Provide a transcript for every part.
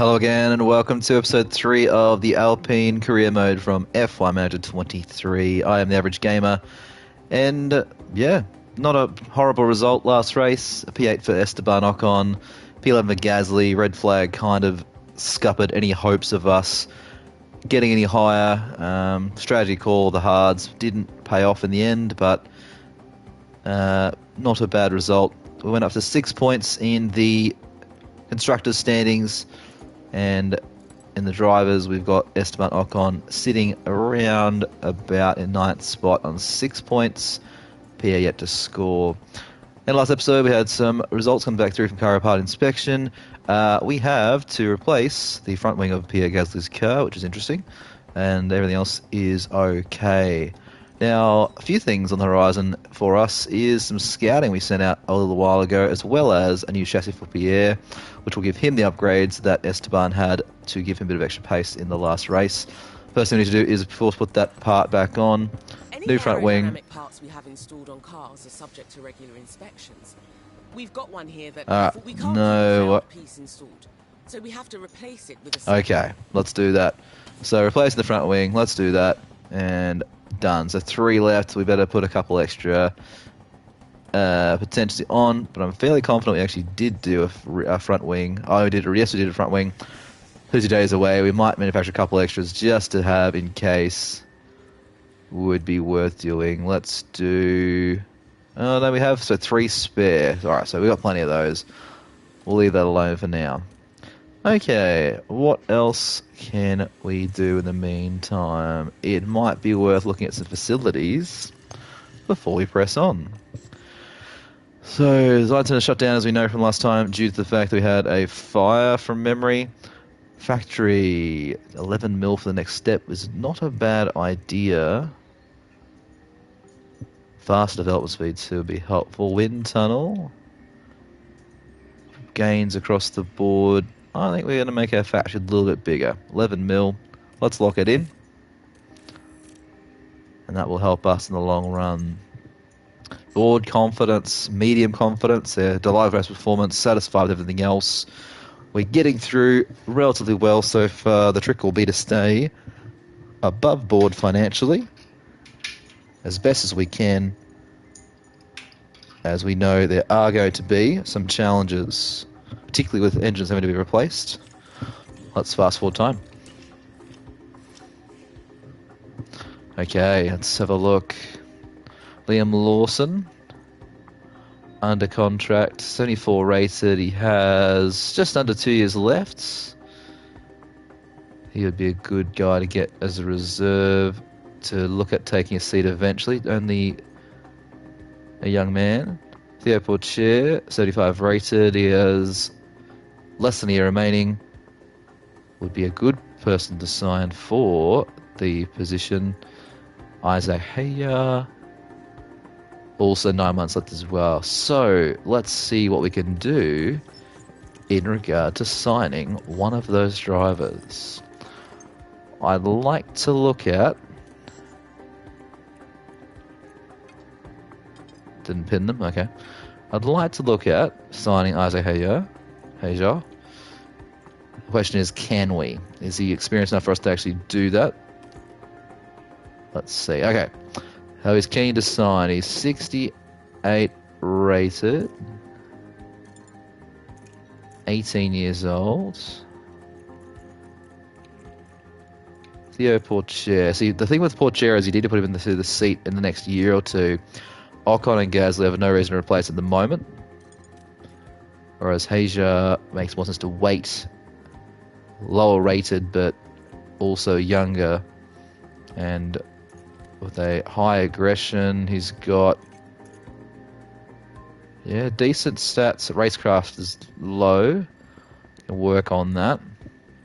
Hello again, and welcome to episode 3 of the Alpine career mode from F1 Manager 23. I am the average gamer, and yeah, not a horrible result last race. A P8 for Esteban Ocon, P11 for Gasly. Red flag kind of scuppered any hopes of us getting any higher. Strategy call, the hards, didn't pay off in the end, but not a bad result. We went up to 6 points in the constructors' standings. And in the drivers, we've got Esteban Ocon sitting around about in ninth spot on 6 points. Pierre yet to score. In the last episode, we had some results come back through from car part inspection. We have to replace the front wing of Pierre Gasly's car, which is interesting, and everything else is okay. Now, a few things on the horizon for us is some scouting we sent out a little while ago, as well as a new chassis for Pierre, which will give him the upgrades that Esteban had to give him a bit of extra pace in the last race. First thing we need to do is, of course, put that part back on. Any New front wing. aerodynamic parts we have installed on cars are subject to regular inspections. We've got one here that we can't keep a failed piece installed, so we have to replace it with a Okay, let's do that. So replacing the front wing, let's do that, and done. So 3 left. We better put a couple extra potentially on, but I'm fairly confident we actually did do a front wing. Yes, we did a front wing. 30 days away. We might manufacture a couple extras just to have in case. Would be worth doing. Let's do... Oh, no, we have 3 spare. Alright, so we've got plenty of those. We'll leave that alone for now. Okay, what else can we do in the meantime? It might be worth looking at some facilities before we press on. So, Zyton shut down, as we know from last time, due to the fact that we had a fire from memory. Factory, 11 mil for the next step is not a bad idea. Fast development speed too would be helpful. Wind tunnel. Gains across the board. I think we're going to make our factory a little bit bigger. 11 mil. Let's lock it in. And that will help us in the long run. Board confidence, medium confidence. Delighted with our performance, satisfied with everything else. We're getting through relatively well so far. The trick will be to stay above board financially as best as we can, as we know there are going to be some challenges, particularly with engines having to be replaced. Let's fast forward time. Okay, let's have a look. Liam Lawson, under contract, 74 rated. He has just under 2 years left. He would be a good guy to get as a reserve to look at taking a seat eventually. Only a young man. Theo Porcher, 35 rated. He has less than a year remaining. Would be a good person to sign for the position. Isaac Heya, also 9 months left as well. So let's see what we can do in regard to signing one of those drivers. I'd like to look at... Didn't pin them, okay. I'd like to look at signing Isaac Heya. The question is, can we? Is he experienced enough for us to actually do that? Let's see. Okay. How he's keen to sign. He's 68 rated. 18 years old. Theo Porcher. See, the thing with Porcher is you need to put him into the seat in the next year or two. Ocon and Gasly have no reason to replace at the moment. Whereas Haja makes more sense to wait. Lower rated, but also younger. And with a high aggression, he's got... Yeah, decent stats. Racecraft is low. Can work on that.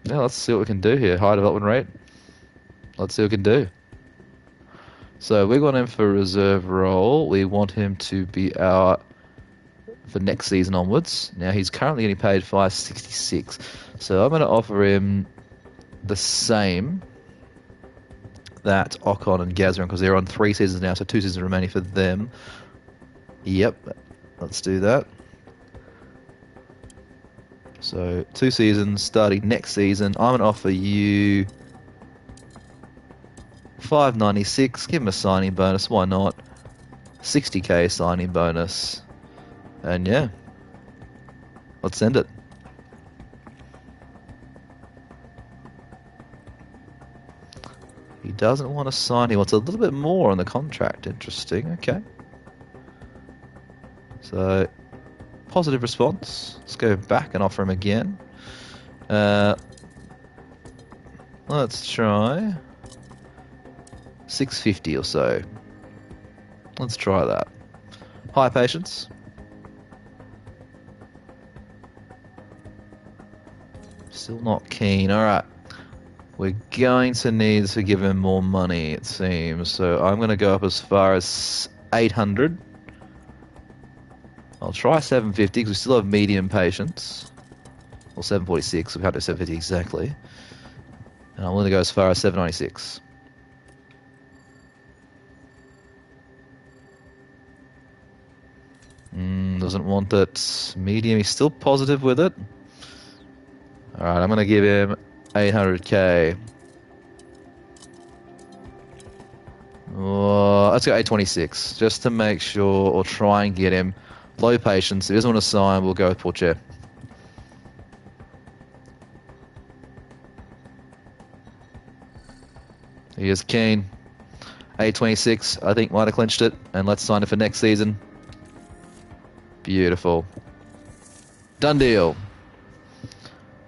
Yeah, let's see what we can do here. High development rate. Let's see what we can do. So we want him for reserve role. We want him to be our for next season onwards. Now he's currently getting paid $566. So I'm going to offer him the same that Ocon and Gaz are on, because they're on 3 seasons now, so 2 seasons remaining for them. Yep, let's do that. So 2 seasons starting next season. I'm going to offer you 596. Give him a signing bonus. Why not? 60k signing bonus. And yeah, let's send it. He doesn't want to sign. He wants a little bit more on the contract. Interesting. Okay. So, positive response. Let's go back and offer him again. Let's try 650 or so. Let's try that. Hi, patience. Still not keen. All right. We're going to need to give him more money, it seems. So I'm going to go up as far as 800. I'll try 750 because we still have medium patience. Or 746. We can't do 750 exactly. And I'm going to go as far as 796. Doesn't want it. Medium. He's still positive with it. Alright, I'm going to give him 800k. Let's go 826. Just to make sure, or try and get him. Low patience. If he doesn't want to sign, we'll go with Porcher. He is keen. 826, I think, might have clinched it. And let's sign it for next season. Beautiful. Done deal.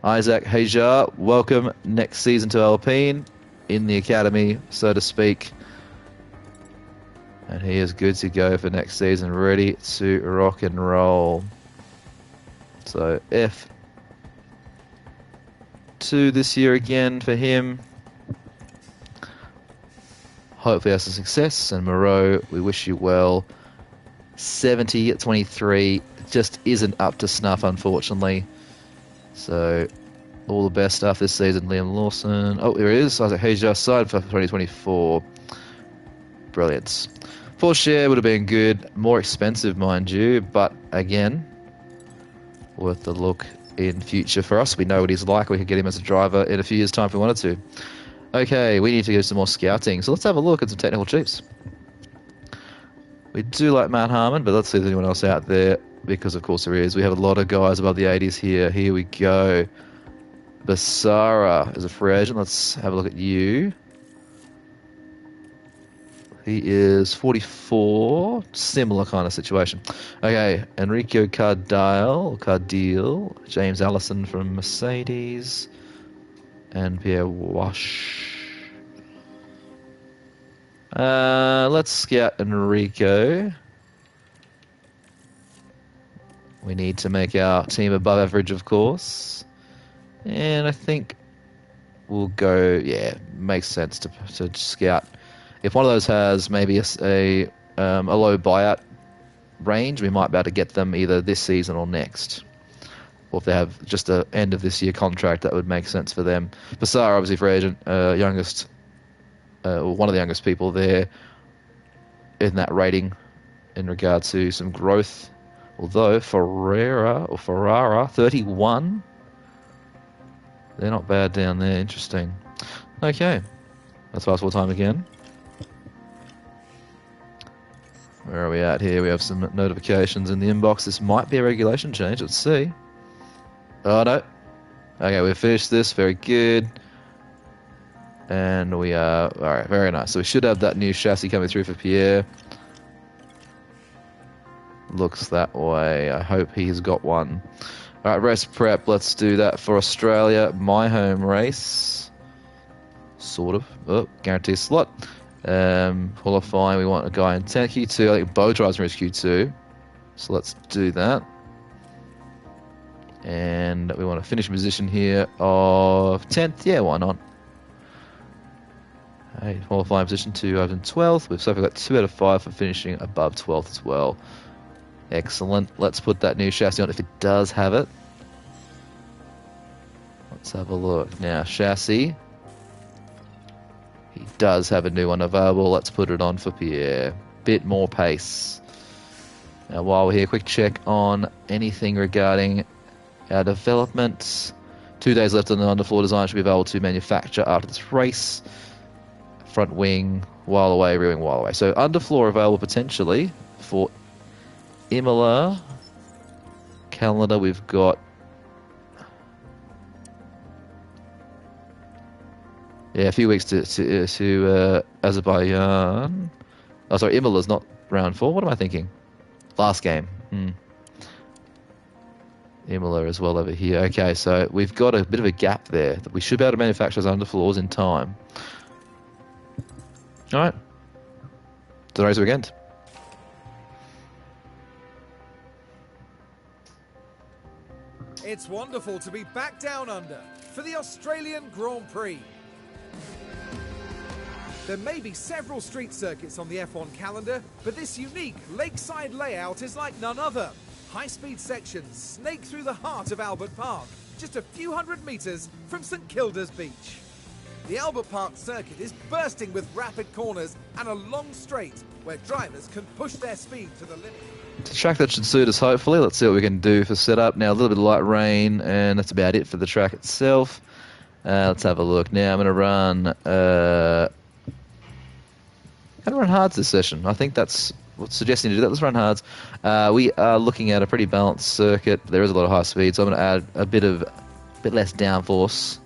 Isaac Hajar, welcome next season to Alpine. In the academy, so to speak. And he is good to go for next season. Ready to rock and roll. So F2 this year again for him. Hopefully that's a success. And Moreau, we wish you well. 70 at 23 just isn't up to snuff, unfortunately. So, all the best stuff this season. Liam Lawson. Oh, there it is. Isaac Hajar signed for 2024. Brilliant. Full share would have been good. More expensive, mind you. But, again, worth the look in future for us. We know what he's like. We could get him as a driver in a few years' time if we wanted to. Okay, we need to do some more scouting. So let's have a look at some technical chiefs. We do like Matt Harmon, but let's see if there's anyone else out there, because of course there is. We have a lot of guys above the 80s here. Here we go. Basara is a free agent. Let's have a look at you. He is 44. Similar kind of situation. Okay, Enrico Cardile, James Allison from Mercedes, and Pierre Wash. Let's scout Enrico. We need to make our team above average, of course. And I think we'll go, yeah, makes sense to scout. If one of those has maybe a low buyout range, we might be able to get them either this season or next. Or if they have just an end of this year contract, that would make sense for them. Basara, obviously, free agent, youngest. One of the youngest people there in that rating in regard to some growth. Although Ferrara, 31. They're not bad down there. Interesting. Okay. Let's fast forward time again. Where are we at here? We have some notifications in the inbox. This might be a regulation change. Let's see. Oh, no. Okay, we've finished this. Very good. And we are... Alright, very nice. So we should have that new chassis coming through for Pierre. Looks that way. I hope he's got one. Alright, race prep. Let's do that for Australia. My home race. Sort of. Oh, guaranteed slot. Qualifying. We want a guy in 10 Q2. I think Bo drives from his Q2. So let's do that. And we want to finish position here of 10th. Yeah, why not? Hey, qualifying position 2 over 12th. We've so far got 2 out of 5 for finishing above 12th as well. Excellent. Let's put that new chassis on if it does have it. Let's have a look. Now, chassis. He does have a new one available. Let's put it on for Pierre. Bit more pace. Now, while we're here, quick check on anything regarding Our development. 2 days left on the underfloor design. Should be able to manufacture after this race. Front wing, while away, rear wing, while away. So underfloor available potentially for Imola. Calendar, we've got... Yeah, a few weeks to Azerbaijan. Oh, sorry, Imola's not round 4. What am I thinking? Last game. Imola as well over here. Okay, so we've got a bit of a gap there. That we should be able to manufacture those underfloors in time. All right. The race weekend. It's wonderful to be back down under for the Australian Grand Prix. There may be several street circuits on the F1 calendar, but this unique lakeside layout is like none other. High-speed sections snake through the heart of Albert Park, just a few hundred metres from St Kilda's beach. The Albert Park circuit is bursting with rapid corners and a long straight where drivers can push their speed to the limit. It's a track that should suit us, hopefully. Let's see what we can do for setup. Now, a little bit of light rain, and that's about it for the track itself. Let's have a look. Now, I'm going to run... How to run hards this session? I think that's what's suggesting to do that. Let's run hards. We are looking at a pretty balanced circuit. There is a lot of high speed, so I'm going to add a bit less downforce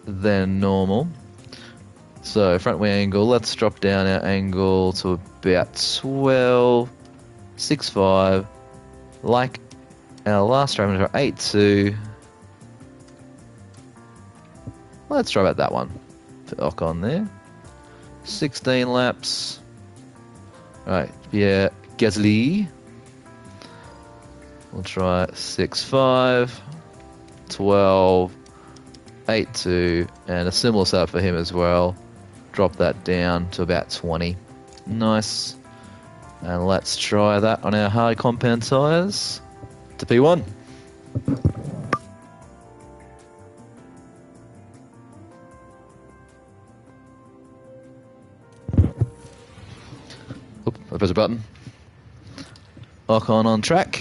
than normal. So front wing angle. Let's drop down our angle to about 12.65, like our last parameter, 8.2. Let's try about that one for Ocon there. 16 laps. Alright, Pierre Gasly. We'll try 6.5, 12, 8.2, and a similar setup for him as well. Drop that down to about 20. Nice. And let's try that on our hard compound tyres to P1. I press a button. Ocon on track.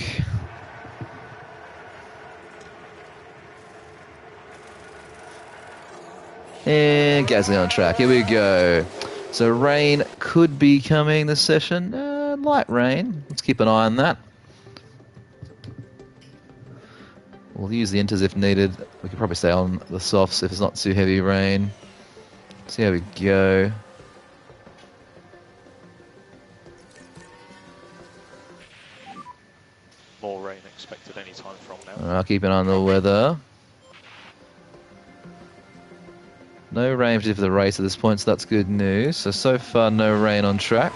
And Gasly on track. Here we go. So rain could be coming this session. Light rain. Let's keep an eye on that. We'll use the inters if needed. We could probably stay on the softs if it's not too heavy rain. See how we go. More rain expected any time from now. I'll keep an eye on the weather. No rain for the race at this point, so that's good news. So far, no rain on track.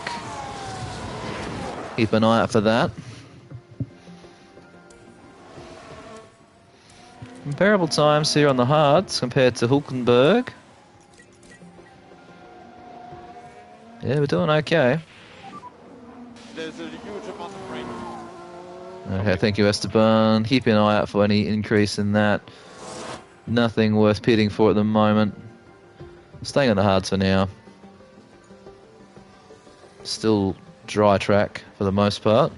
Keep an eye out for that. Comparable times here on the hards compared to Hulkenberg. Yeah, we're doing okay. There's a huge amount of rain. Okay, thank you, Esteban. Keep an eye out for any increase in that. Nothing worth pitting for at the moment. Staying on the hards for now. Still dry track for the most part.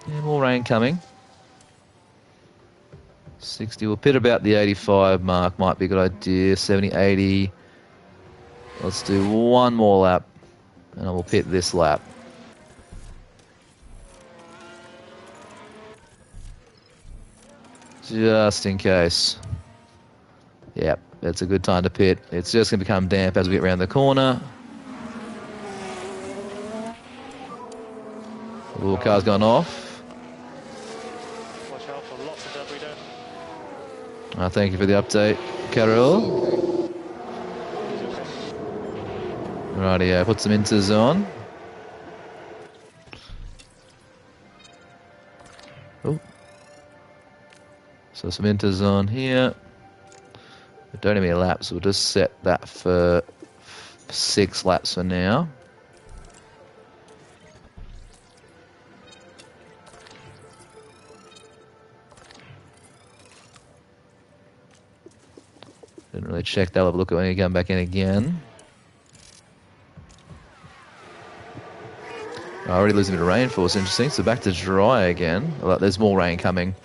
Yeah, more rain coming. 60, we'll pit about the 85 mark, might be a good idea. 70, 80. Let's do one more lap, and I will pit this lap. Just in case. Yep, it's a good time to pit. It's just going to become damp as we get around the corner. The little car's gone off. Watch out for lots of debris there. Thank you for the update, Carol. Rightio, put some inters on. Oh. So some inters on here. We don't have any laps, we'll just set that for 6 laps for now. Didn't really check that. I'll have a look at when you come back in again. Already losing a bit of rainfall. It's interesting. So back to dry again. Well, there's more rain coming.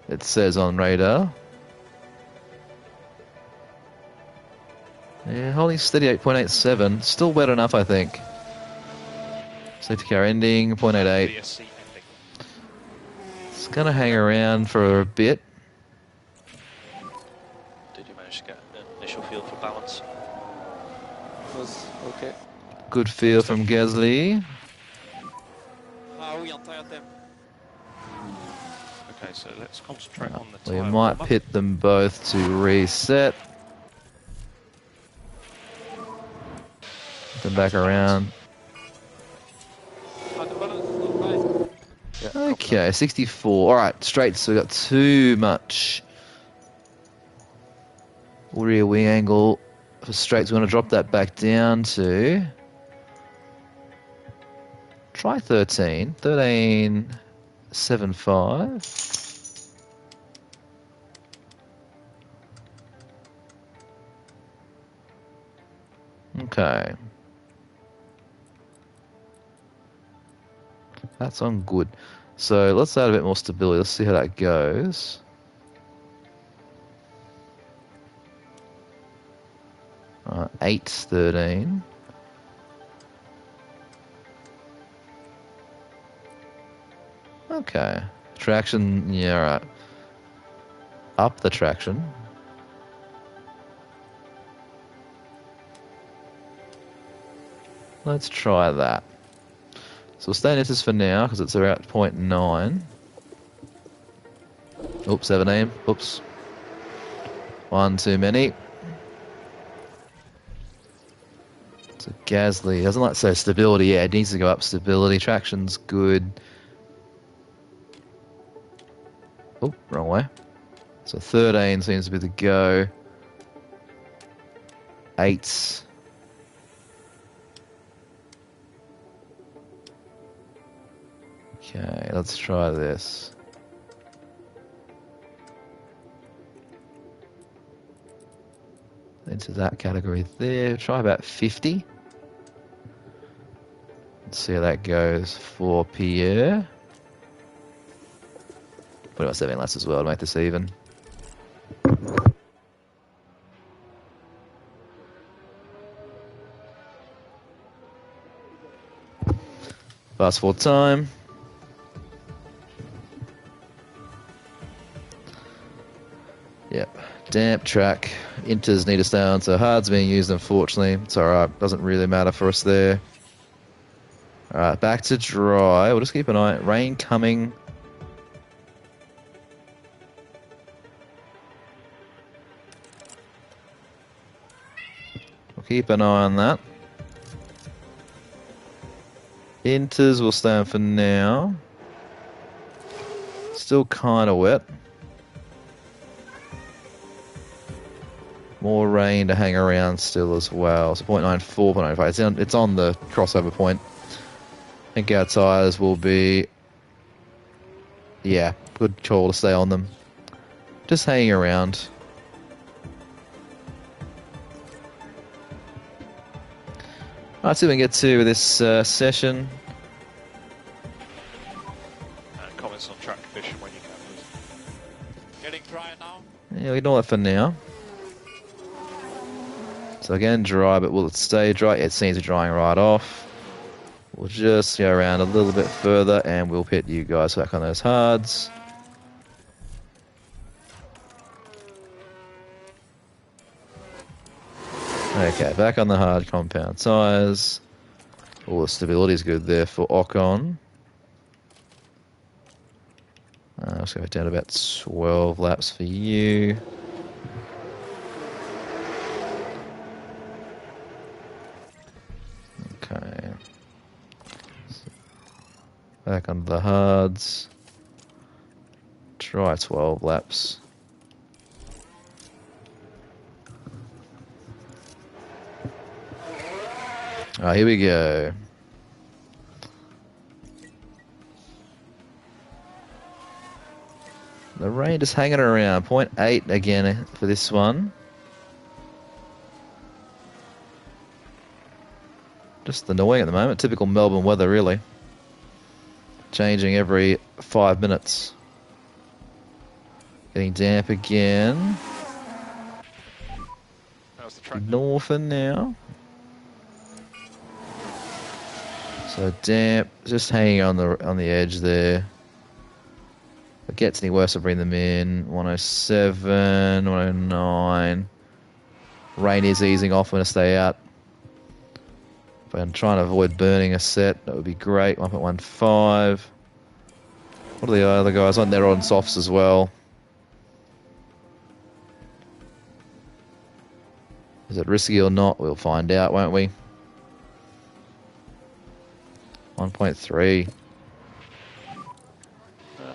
It says on radar. Yeah, holding steady 8.87. Still wet enough, I think. Safety car ending, 0.88. It's going to hang around for a bit. Did you manage to get an initial feel for balance? Was okay. Good feel from Gasly. Okay, so let's concentrate on the We tyre might warmer. pit them both to reset. Then back around. Okay, 64. Alright, straight, so we got too much rear wing angle for straights. We want to drop that back down to... Try 13. 13.75. Okay. That's on good. So let's add a bit more stability. Let's see how that goes. Alright, 8.13. Okay. Traction, yeah, alright. Up the traction. Let's try that. So we'll stay in this for now, because it's around 0.9. Oops, 17. Oops. One too many. So Gasly doesn't like to say stability. Yeah, it needs to go up. Stability. Traction's good. Oh, wrong way. So 13 seems to be the go. 8. Okay, let's try this. Into that category there. Try about 50. Let's see how that goes for Pierre. Put about 7 laps as well to make this even. Fast forward time. Yep. Damp track. Inters need to stay on, so hard's being used, unfortunately. It's alright. Doesn't really matter for us there. Alright, back to dry. We'll just keep an eye. Rain coming. We'll keep an eye on that. Inters will stay on for now. Still kind of wet. More rain to hang around still as well. So 0.94, 0.95. It's on the crossover point. I think our tyres will be... Yeah, good call to stay on them. Just hanging around. Let's see what we can get to with this session. And comments on track condition when you can, please. Getting drier now. Yeah, we ignore that for now. So again, dry, but will it stay dry? It seems to be drying right off. We'll just go around a little bit further and we'll pit you guys back on those hards. Okay, back on the hard compound tyres. All the stability is good there for Ocon. Let's go down to about 12 laps for you. Okay. Back on the hards. Try 12 laps. Alright, here we go. The rain just hanging around. 0.8 again for this one. Just annoying at the moment. Typical Melbourne weather, really. Changing every 5 minutes. Getting damp again. How's the track? Northern now. So damp, just hanging on the edge there. If it gets any worse, I'll bring them in. 107, 109. Rain is easing off. I'm going to stay out. If I'm trying to avoid burning a set, that would be great. 1.15. What are the other guys on? They're on softs as well. Is it risky or not? We'll find out, won't we? 1.3.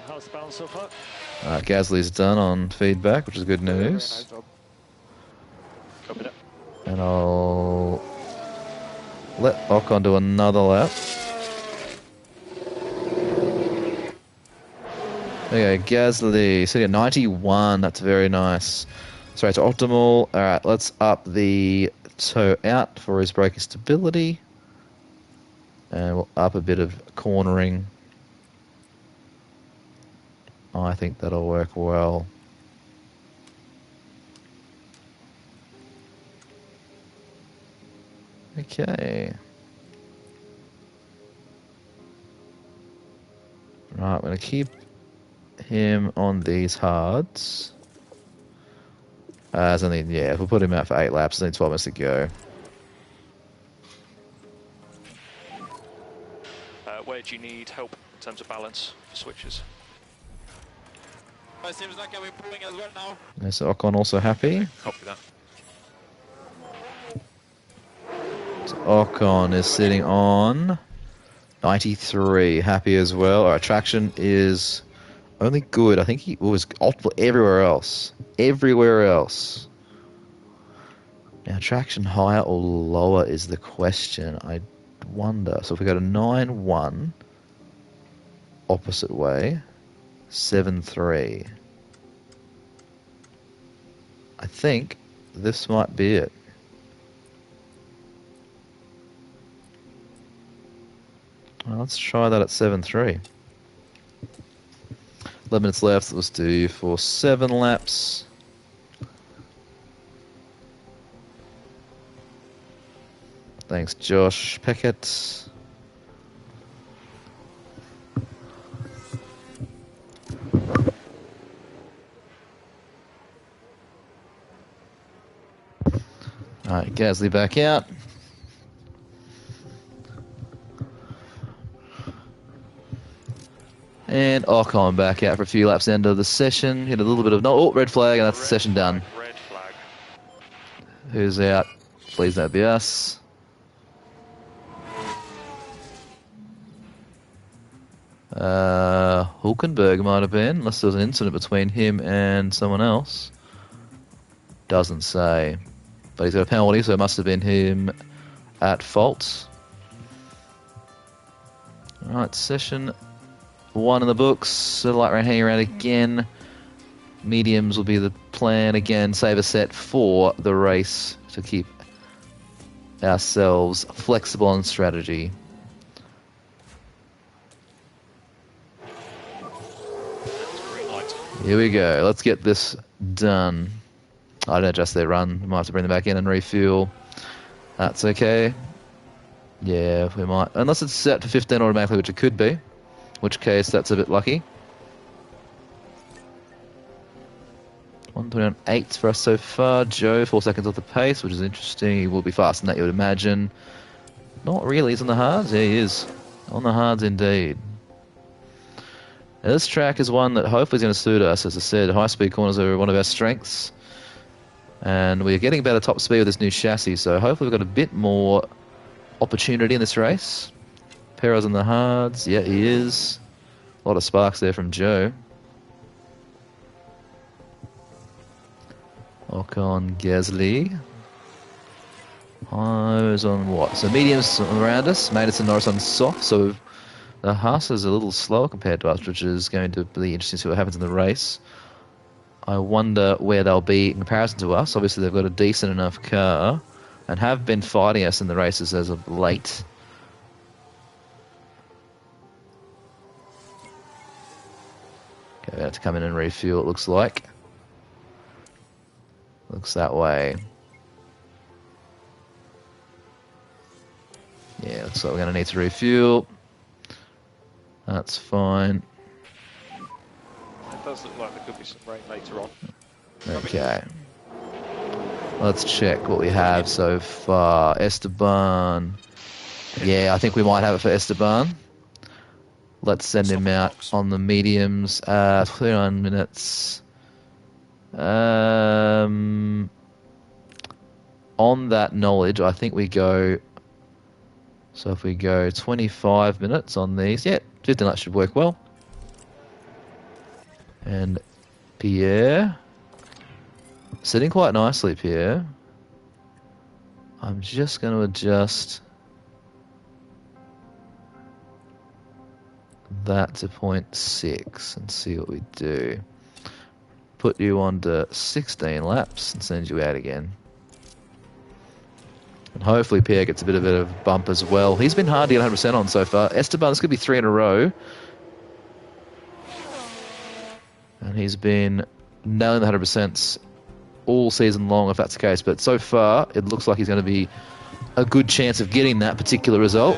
How's the balance so far? Gasly's done on feedback, which is good news. Copy that. And I'll let Ocon do another lap. There you go, Gasly sitting at 91. That's very nice. Straight to optimal. All right, let's up the toe out for his braking stability. And we'll up a bit of cornering. I think that'll work well. Okay. Right, I'm going to keep him on these hards. If we'll put him out for 8 laps, there's only 12 minutes to go. Where do you need help in terms of balance for switches? It seems like we're pulling as well now. There's Ocon also happy. Copy that. So Ocon is sitting on 93, happy as well. Our traction is only good. I think he was optimal everywhere else. Everywhere else. Now, traction higher or lower is the question. I wonder. So if we go to 9.1, opposite way, 7.3. I think this might be it. Well, let's try that at 7.3. 11 minutes left. Let's do for 7 laps. Thanks, Josh Peckett. Alright, Gasly back out. And Ocon back out for a few laps end of the session. Hit a little bit of red flag, and that's the session done. Red flag. Who's out? Please don't be us. Hulkenberg might have been, unless there was an incident between him and someone else. Doesn't say. But he's got a penalty, so it must have been him at fault. Alright, session 1 in the books. The light rain hanging around again. Mediums will be the plan again. Save a set for the race to keep ourselves flexible on strategy. Here we go. Let's get this done. I didn't adjust their run. We might have to bring them back in and refuel. That's okay. Yeah, we might. Unless it's set to 15 automatically, which it could be. In which case, that's a bit lucky. 1:28 for us so far. Joe, 4 seconds off the pace, which is interesting. He will be faster than that, you would imagine. Not really. He's on the hards. Yeah, he is. On the hards indeed. Now, this track is one that hopefully is going to suit us. As I said, high-speed corners are one of our strengths. And we're getting better top speed with this new chassis, so hopefully we've got a bit more opportunity in this race. Perez on the hards. Yeah, he is. A lot of sparks there from Joe. Ocon, Gasly. Highs on what? So mediums around us. Magnus and Norris on soft, so the Haas is a little slower compared to us, which is going to be interesting to see what happens in the race. I wonder where they'll be in comparison to us. Obviously, they've got a decent enough car. and have been fighting us in the races as of late. Okay, we have to come in and refuel, it looks like. Looks that way. Yeah, looks like we're going to need to refuel. That's fine. It does look like there could be some rain later on. Okay. Let's check what we have so far. Esteban. Yeah, I think we might have it for Esteban. Let's send him out on the mediums. 39 minutes. On that knowledge, I think we go... So if we go 25 minutes on these... Yeah, 15 that should work well. And Pierre... Sitting quite nicely, Pierre. I'm just going to adjust that to 0.6 and see what we do. Put you on to 16 laps and send you out again. And hopefully Pierre gets a bit of a bump as well. He's been hard to get 100% on so far. Esteban, this could be 3 in a row. And he's been nailing the 100% all season long, if that's the case. But so far, it looks like he's going to be a good chance of getting that particular result.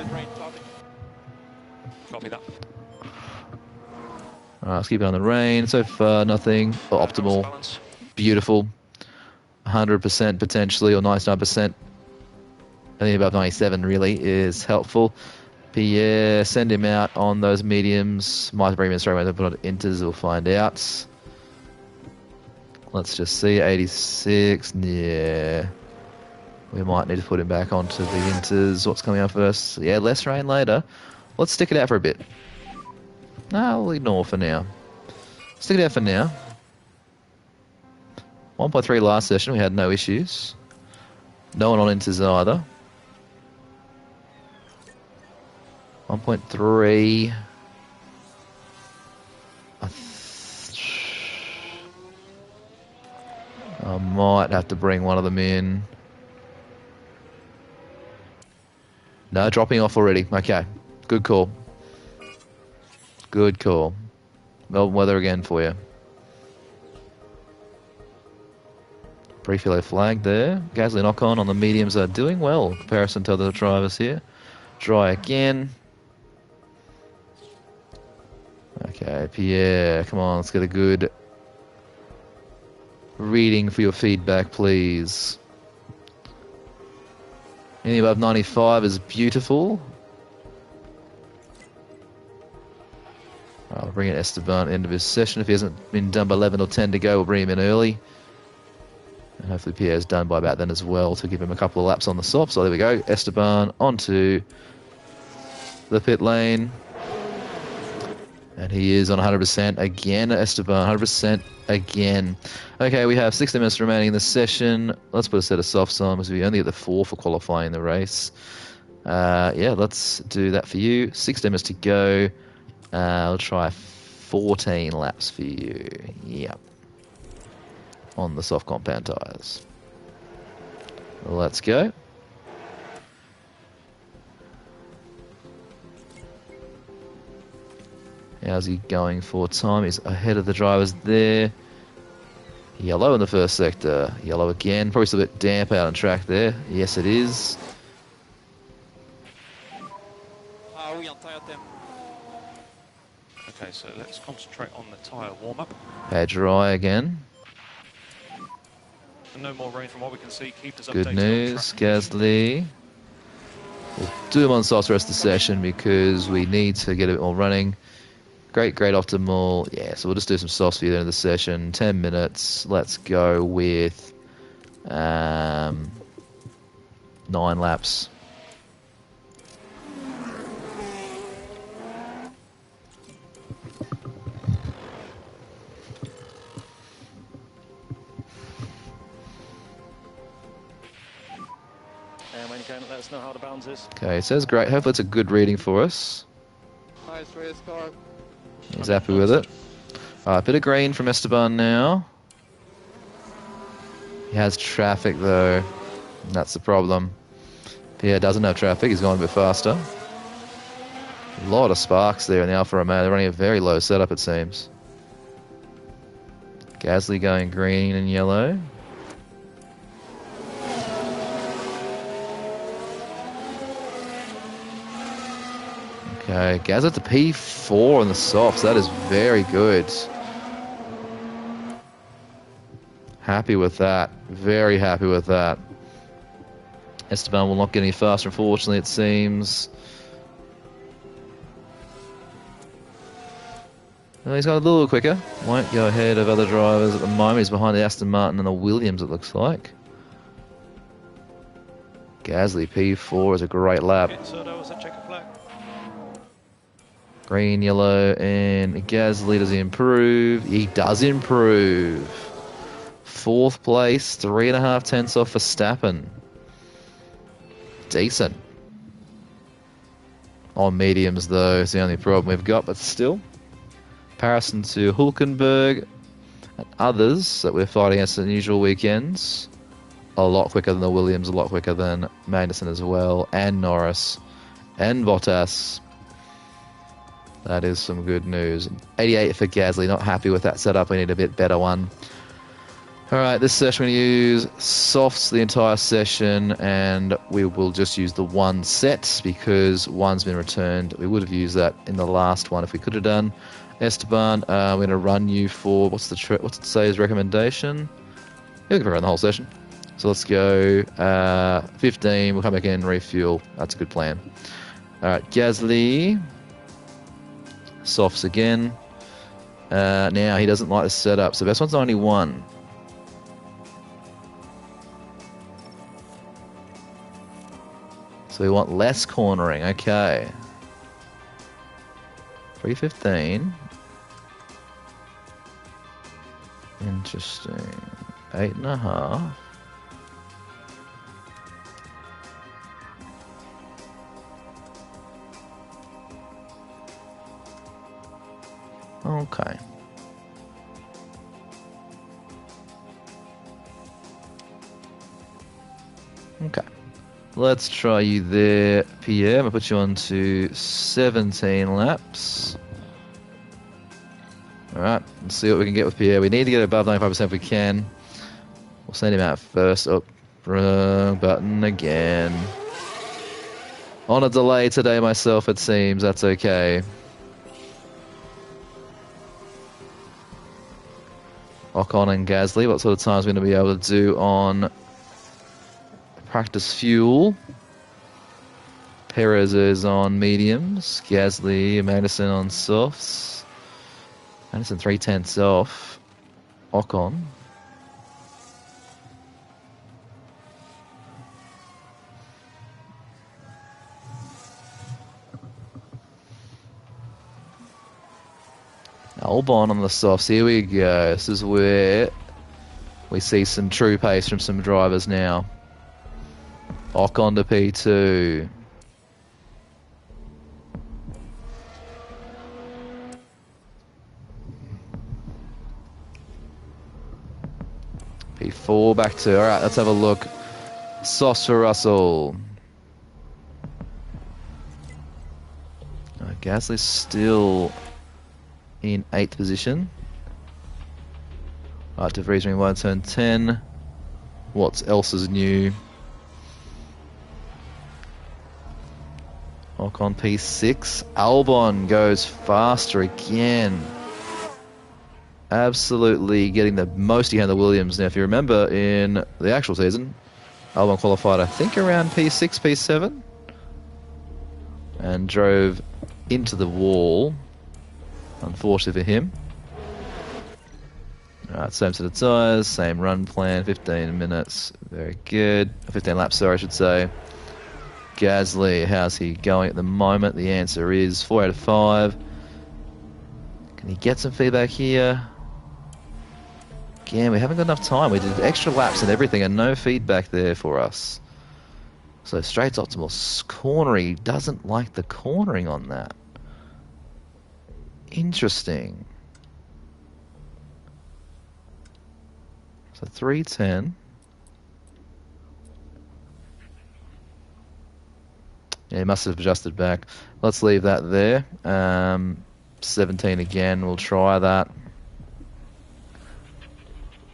Copy that. Alright, let's keep it on the rain. So far, nothing. Optimal. Beautiful. 100% potentially, or 99%. I think about 97 really is helpful. Pierre, send him out on those mediums. Might bring him in straight away to put on inters, we'll find out. Let's just see, 86, yeah. We might need to put him back onto the inters. What's coming up first? Yeah, less rain later. Let's stick it out for a bit. No, we'll ignore for now. Stick it out for now. 1.3 last session, we had no issues. No one on inters either. 1.3. I might have to bring one of them in. No, dropping off already. Okay, good call. Good call. Melbourne weather again for you. Pre-filo flag there. Gasly knock-on the mediums are doing well in comparison to other drivers here. Dry again. Okay, Pierre, come on, let's get a good reading for your feedback, please. Anything above 95 is beautiful. I'll bring in Esteban at the end of his session. If he hasn't been done by 11 or 10 to go, we'll bring him in early. And hopefully Pierre's done by about then as well to give him a couple of laps on the soft. So there we go. Esteban onto the pit lane. And he is on 100% again. Esteban, 100% again. Okay, we have 60 minutes remaining in the session. Let's put a set of softs on because we only get the 4 for qualifying the race. Yeah, let's do that for you. 60 minutes to go. I'll try 14 laps for you. Yep. On the soft compound tyres. Let's go. How's he going for time? He's ahead of the drivers there. Yellow in the first sector. Yellow again. Probably still a bit damp out on track there. Yes, it is. Okay, so let's concentrate on the tyre warm-up. Okay, dry again. No more rain from what we can see. Keep us updated. Good news, Gasly. We'll do him on soft the rest of the session because we need to get a bit more running. Great optimal. Yeah, so we'll just do some softs for you at the end of the session. 10 minutes. Let's go with 9 laps. And when you can, let us know how the balance is. Okay, it says great. Hopefully it's a good reading for us. Nice race car. He's happy with it. Alright, bit of green from Esteban now. He has traffic though. That's the problem. Pierre doesn't have traffic. He's going a bit faster. A lot of sparks there in the Alfa Romeo. They're running a very low setup, it seems. Gasly going green and yellow. Okay, Gasly at the P4 on the softs. That is very good. Happy with that. Very happy with that. Esteban will not get any faster, unfortunately, it seems. Well, he's got a little quicker. Won't go ahead of other drivers at the moment. He's behind the Aston Martin and the Williams, it looks like. Gasly P4 is a great lap. So that was a checker flag. Green, yellow, and Gasly, does he improve? He does improve. 4th place, 3.5 tenths off Verstappen. Decent. On mediums, though, is the only problem we've got, but still. Comparison to Hülkenberg and others that we're fighting against in usual weekends. A lot quicker than the Williams, a lot quicker than Magnussen as well, and Norris, and Bottas. That is some good news. 88 for Gasly, not happy with that setup. We need a bit better one. Alright, this session we're going to use softs the entire session, and we will just use the one set because one's been returned. We would have used that in the last one if we could have done. Esteban, we're going to run you for, what's it say as recommendation? Yeah, we can run the whole session. So let's go 15, we'll come back in, refuel. That's a good plan. Alright, Gasly. Softs again. Now, he doesn't like the setup, so best one's 91. So we want less cornering, okay. 315. Interesting. 8.5. Okay. Okay. Let's try you there, Pierre. I'm going to put you on to 17 laps. Alright, let's see what we can get with Pierre. We need to get above 95% if we can. We'll send him out first. Oh, wrong button again. On a delay today myself, it seems. That's okay. Ocon and Gasly, what sort of times are we going to be able to do on practice fuel? Perez is on mediums. Gasly, Magnussen on softs. Magnussen 3 tenths off. Ocon. Albon on the softs. Here we go. This is where we see some true pace from some drivers now. Ocon to P2. P4 back to. Alright, let's have a look. Softs for Russell. Gasly's still in 8th position. Right, De Vries ring 1, turn 10. What else is new? Ocon P6. Albon goes faster again. Absolutely getting the most he can of the Williams. Now, if you remember in the actual season, Albon qualified, I think, around P6, P7. And drove into the wall. Unfortunately for him. Alright, same set of tyres, same run plan, 15 minutes. Very good. 15 laps, sorry, I should say. Gasly, how's he going at the moment? The answer is 4 out of 5. Can he get some feedback here? Again, we haven't got enough time. We did extra laps and everything and no feedback there for us. So straight's optimal. Cornery doesn't like the cornering on that. Interesting. So 310. Yeah, he must have adjusted back. Let's leave that there. 17 again, we'll try that.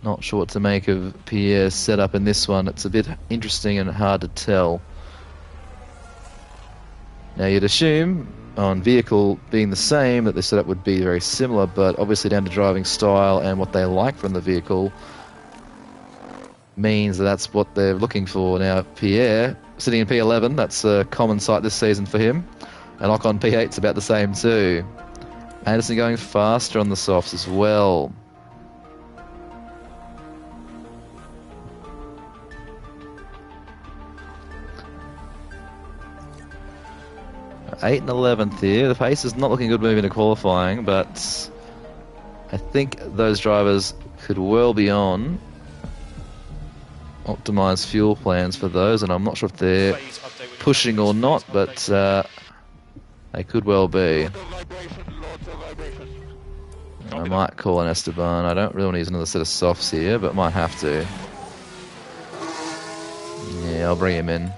Not sure what to make of Pierre's setup in this one. It's a bit interesting and hard to tell. Now you'd assume, on vehicle being the same, that the setup would be very similar, but obviously down to driving style and what they like from the vehicle means that that's what they're looking for. Now Pierre, sitting in P11, that's a common sight this season for him. And Ocon P8's about the same too. Anderson going faster on the softs as well. 8th and 11th here. The pace is not looking good moving to qualifying, but I think those drivers could well be on optimised fuel plans for those, and I'm not sure if they're pushing or not, but they could well be. I might call an Esteban. I don't really want to use another set of softs here, but might have to. Yeah, I'll bring him in.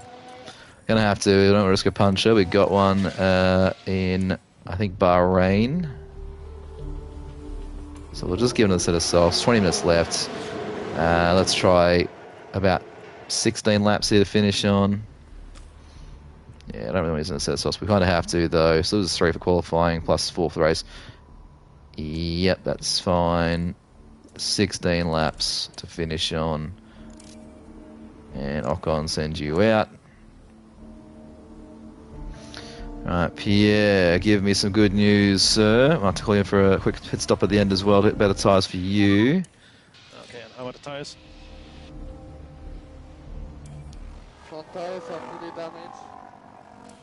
Gonna have to. We don't want to risk a puncher. We got one in, I think, Bahrain. So we'll just give another set of softs. 20 minutes left. Let's try about 16 laps here to finish on. Yeah, I don't really want to use another set of softs. We kind of have to, though. So this is 3 for qualifying, plus 4 for the race. Yep, that's fine. 16 laps to finish on. And Ocon sends you out. Right, Pierre, give me some good news, sir. I'll have to call you for a quick pit stop at the end as well to get better tyres for you. Okay, and how are the tyres? Front tires are pretty damaged.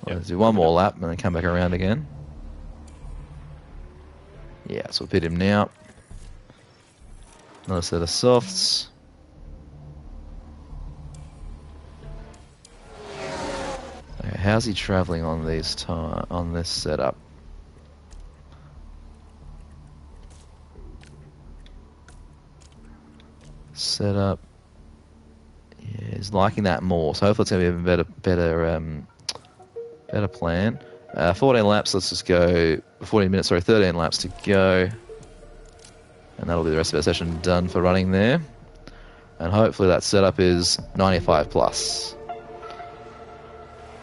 Well, let's do one more lap and then come back around again. Yeah, so we'll pit him now. Another set of softs. Okay, how's he travelling on these on this setup? Setup. Yeah, he's liking that more. So hopefully it's going to be a better plan. 14 laps. Let's just go. 14 minutes. Sorry, 13 laps to go, and that'll be the rest of our session done for running there. And hopefully that setup is 95 plus.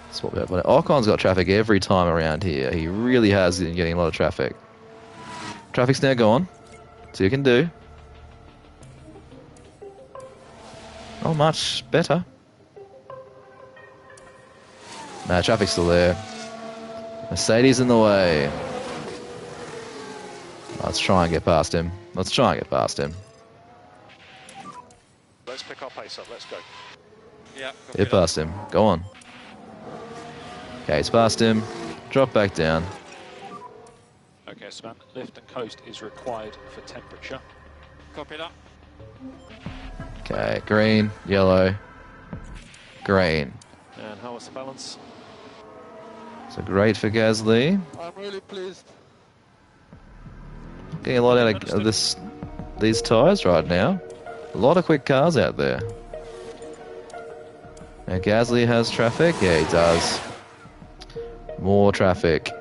That's what we have. Ocon's got traffic every time around here. He really has been getting a lot of traffic. Traffic's now gone. So you can do. Not much better. Nah, traffic's still there. Mercedes in the way. Let's try and get past him. Let's try and get past him. Let's pick our pace up. Let's go. Yeah. Get past him. Go on. Okay, he's past him. Drop back down. Okay, Sven. Lift and coast is required for temperature. Copy that. Okay, green, yellow, green. And how was the balance? So great for Gasly. I'm really pleased. Getting a lot out of these tyres right now. A lot of quick cars out there. Now Gasly has traffic. Yeah, he does. More traffic.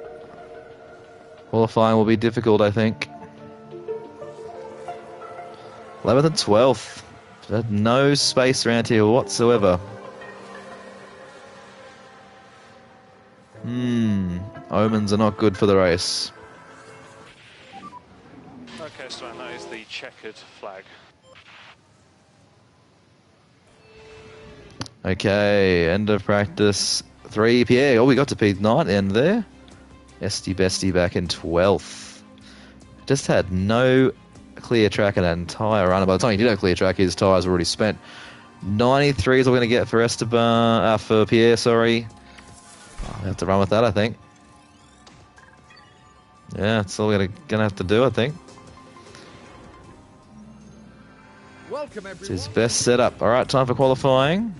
Qualifying will be difficult, I think. 11th and 12th. There's no space around here whatsoever. Omens are not good for the race. Okay, Sven, that is the checkered flag. Okay, end of practice. 3 Pierre. Oh, we got to P9 end there. Esty Bestie back in 12th. Just had no clear track in that entire run. By the time he did have clear track, his tyres were already spent. 93 is what we're going to get for Esteban, for Pierre, sorry. I'll have to run with that, I think. Yeah, that's all we're going to have to do, I think. Welcome, everyone. It's his best setup. All right, time for qualifying.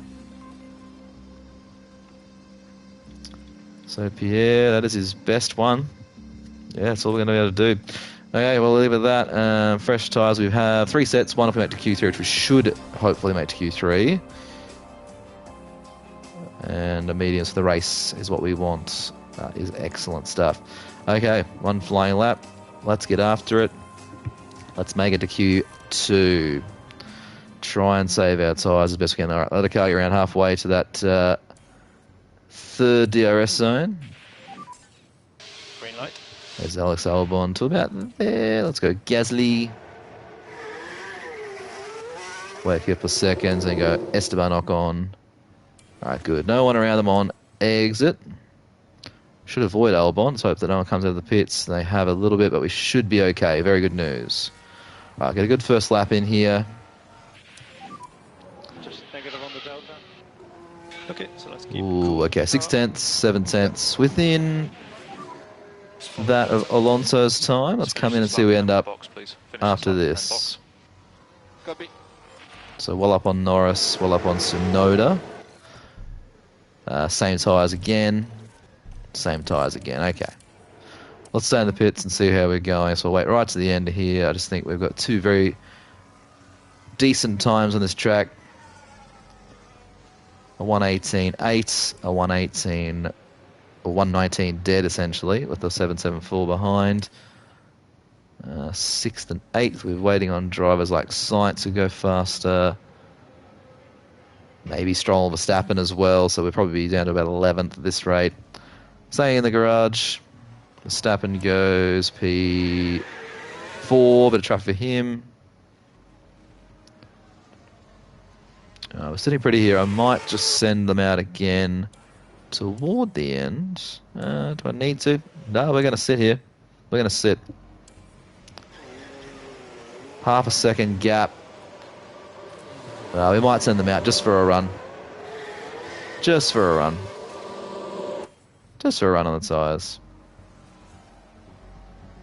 So Pierre, that is his best one. Yeah, that's all we're going to be able to do. Okay, we'll leave it at that. Fresh tyres, we have 3 sets. One if we make to Q3, which we should hopefully make to Q3. And a mediums for the race is what we want. That is excellent stuff. Okay, one flying lap. Let's get after it. Let's make it to Q2. Try and save our tyres as best we can. All right, let the car get around halfway to that third DRS zone. Green light. There's Alex Albon to about there. Let's go Gasly. Wait a couple of seconds and go Esteban Ocon. All right, good. No one around them on exit. Should avoid Albon. Let's hope that no one comes out of the pits. They have a little bit, but we should be okay. Very good news. All right, get a good first lap in here. Just negative on the delta. Okay, so let's keep. Ooh, okay. 6 tenths, 7 tenths within that of Alonso's time. Let's come in and see where we end up after this. Copy. So well up on Norris, well up on Tsunoda. Same tyres again. Same tyres again. Okay. Let's stay in the pits and see how we're going. So we'll wait right to the end here. I just think we've got two very decent times on this track. A 118.8, a 118, a 119 dead essentially, with the 774 behind. 6th and 8th, we're waiting on drivers like Sainz to go faster. Maybe Stroll and Verstappen as well, so we'll probably be down to about 11th at this rate. Staying in the garage, Verstappen goes P4, bit of traffic for him. We're sitting pretty here. I might just send them out again toward the end. Do I need to? No, we're going to sit here. We're going to sit. Half a second gap. We might send them out just for a run. Just for a run. Just for a run on the tyres.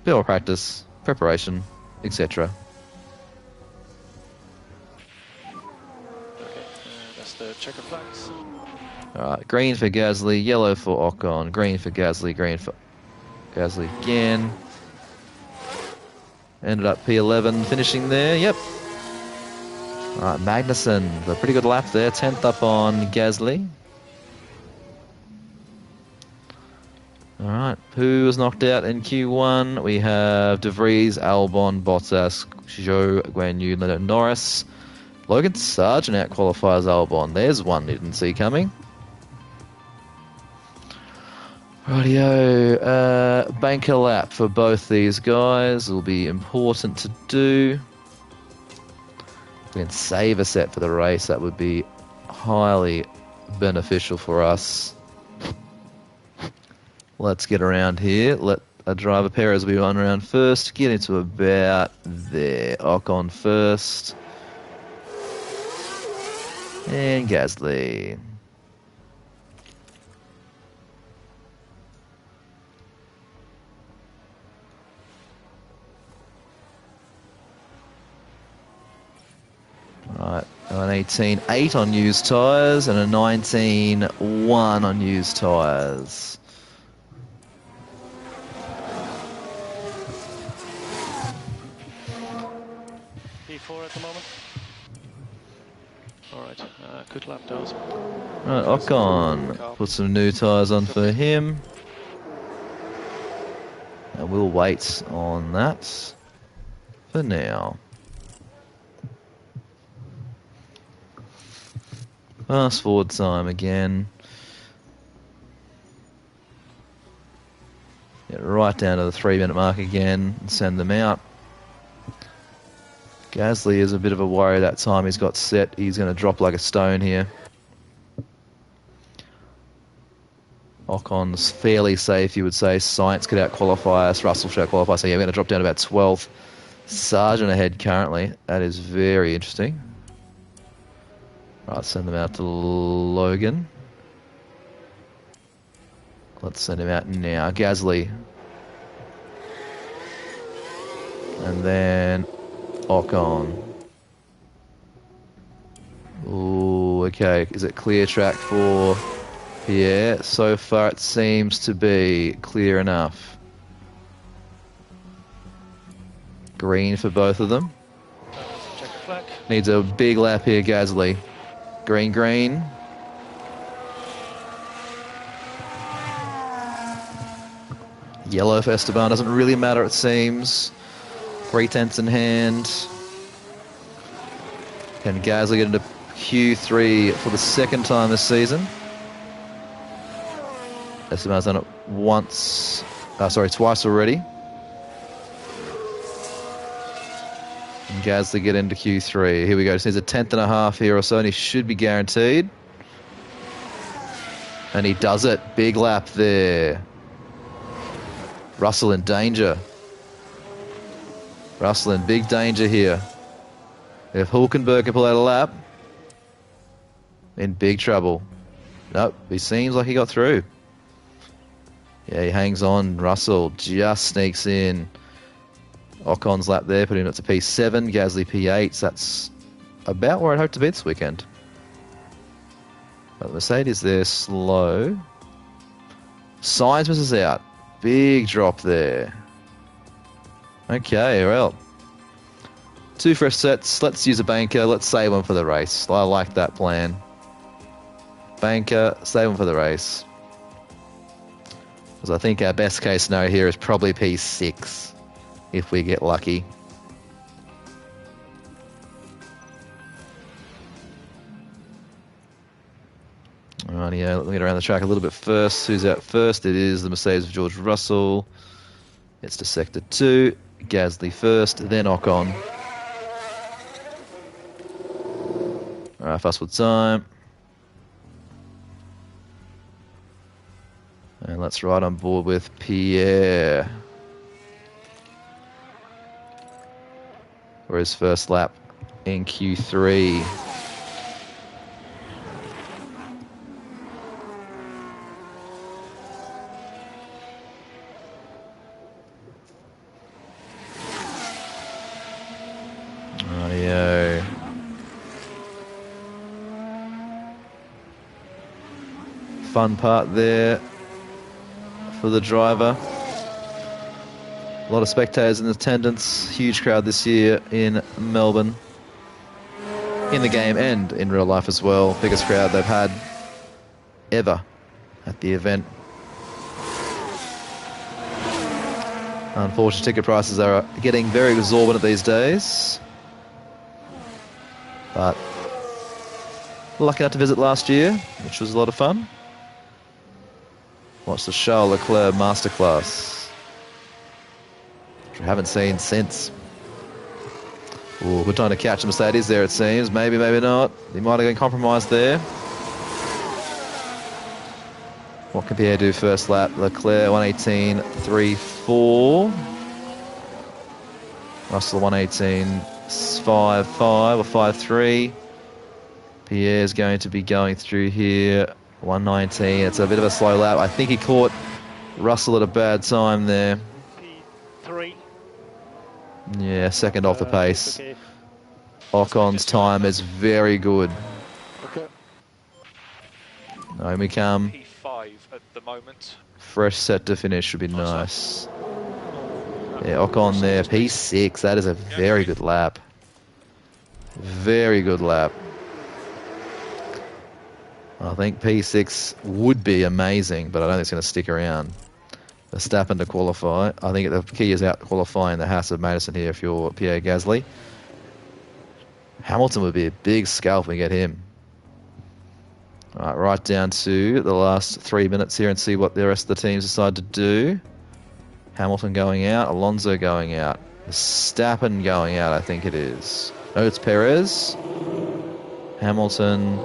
Bit more practice, preparation, etc. Okay, that's the checker flags. Alright, green for Gasly, yellow for Ocon, green for Gasly, green for Gasly again. Ended up P11 finishing there, yep. Alright, Magnussen, a pretty good lap there, 10th up on Gasly. Alright, who was knocked out in Q1? We have De Vries, Albon, Bottas, Zhou, Guan Yu, Lando Norris. Logan Sargent out qualifies Albon. There's one you didn't see coming. Rightio, banker lap for both these guys will be important to do. If we can save a set for the race, that would be highly beneficial for us. Let's get around here. Let a driver pair as we run around first. Get into about there. Ocon first. And Gasly. Right, an 18.8 on used tyres and a 19.1 on used tyres. P4 at the moment. Alright, good lap, Dawes. Right, Ocon. Put some new tyres on for him. And we'll wait on that for now. Fast forward time again. Get right down to the 3-minute mark again and send them out. Gasly is a bit of a worry that time he's got set. He's going to drop like a stone here. Ocon's fairly safe, you would say. Sainz could out-qualify us. Russell should out-qualify. So yeah, we're going to drop down to about 12th. Sargent ahead currently. That is very interesting. Right, send them out to Logan. Let's send him out now. Gasly. And then Ocon. Ooh, okay. Is it clear track for Pierre? So far it seems to be clear enough. Green for both of them. Needs a big lap here, Gasly. Green, green. Yellow for Esteban. Doesn't really matter, it seems. 3/10 in hand. Can Gasly get into Q3 for the second time this season? Esteban's done it twice already. And Gasly get into Q3. Here we go. Just needs a 10th and a half here or so, and he should be guaranteed. And he does it. Big lap there. Russell in danger. Russell in big danger here. If Hulkenberg can pull out a lap, in big trouble. Nope, he seems like he got through. Yeah, he hangs on. Russell just sneaks in. Ocon's lap there, putting it to P7. Gasly P8. So that's about where I'd hope to be this weekend. But the Mercedes there slow. Sainz misses out. Big drop there. Okay, well. 2 fresh sets. Let's use a banker. Let's save one for the race. I like that plan. Banker, save one for the race. Because I think our best case scenario here is probably P6. If we get lucky. Alrighty, yeah, let me get around the track a little bit first. Who's out first? It is the Mercedes of George Russell. It's to sector 2. Gasly first, then Ocon. Alright, fast forward time. And let's ride on board with Pierre. For his first lap in Q3. Rightio. Fun part there for the driver. A lot of spectators in attendance. Huge crowd this year in Melbourne. In the game and in real life as well. Biggest crowd they've had ever at the event. Unfortunately, ticket prices are getting very exorbitant these days. But lucky enough to visit last year, which was a lot of fun. Watched the Charles Leclerc masterclass, which I haven't seen since. Ooh, good time to catch the Mercedes there, it seems. Maybe, maybe not. He might have been compromised there. What can Pierre do first lap? Leclerc 118.34. Russell 118.55 or 5.3. Pierre's going to be going through here. 119. It's a bit of a slow lap. I think he caught Russell at a bad time there. P3. Yeah, second off the pace. Okay. Ocon's time is very good. Okay. Home we come. P5 at the moment. Fresh set to finish should be nice. Yeah, Ocon there. P6. That is a very good lap. Very good lap. I think P6 would be amazing, but I don't think it's going to stick around. Verstappen to qualify. I think the key is out qualifying the Haas of Madison here if you're Pierre Gasly. Hamilton would be a big scalp if we get him. All right, right down to the last 3 minutes here and see what the rest of the teams decide to do. Hamilton going out, Alonso going out, Verstappen going out, I think it is. No, it's Perez. Hamilton,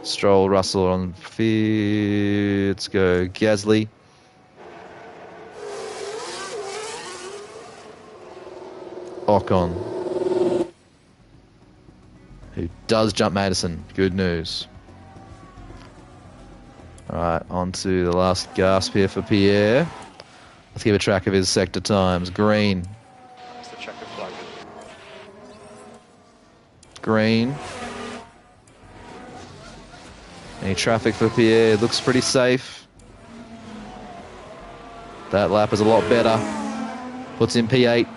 Stroll, Russell on field. Let's go Gasly. Ocon, who does jump Madison. Good news. Alright, on to the last gasp here for Pierre. Let's keep a track of his sector times. Green. That's the checker flag. Green. Any traffic for Pierre? Looks pretty safe. That lap is a lot better. Puts in P8.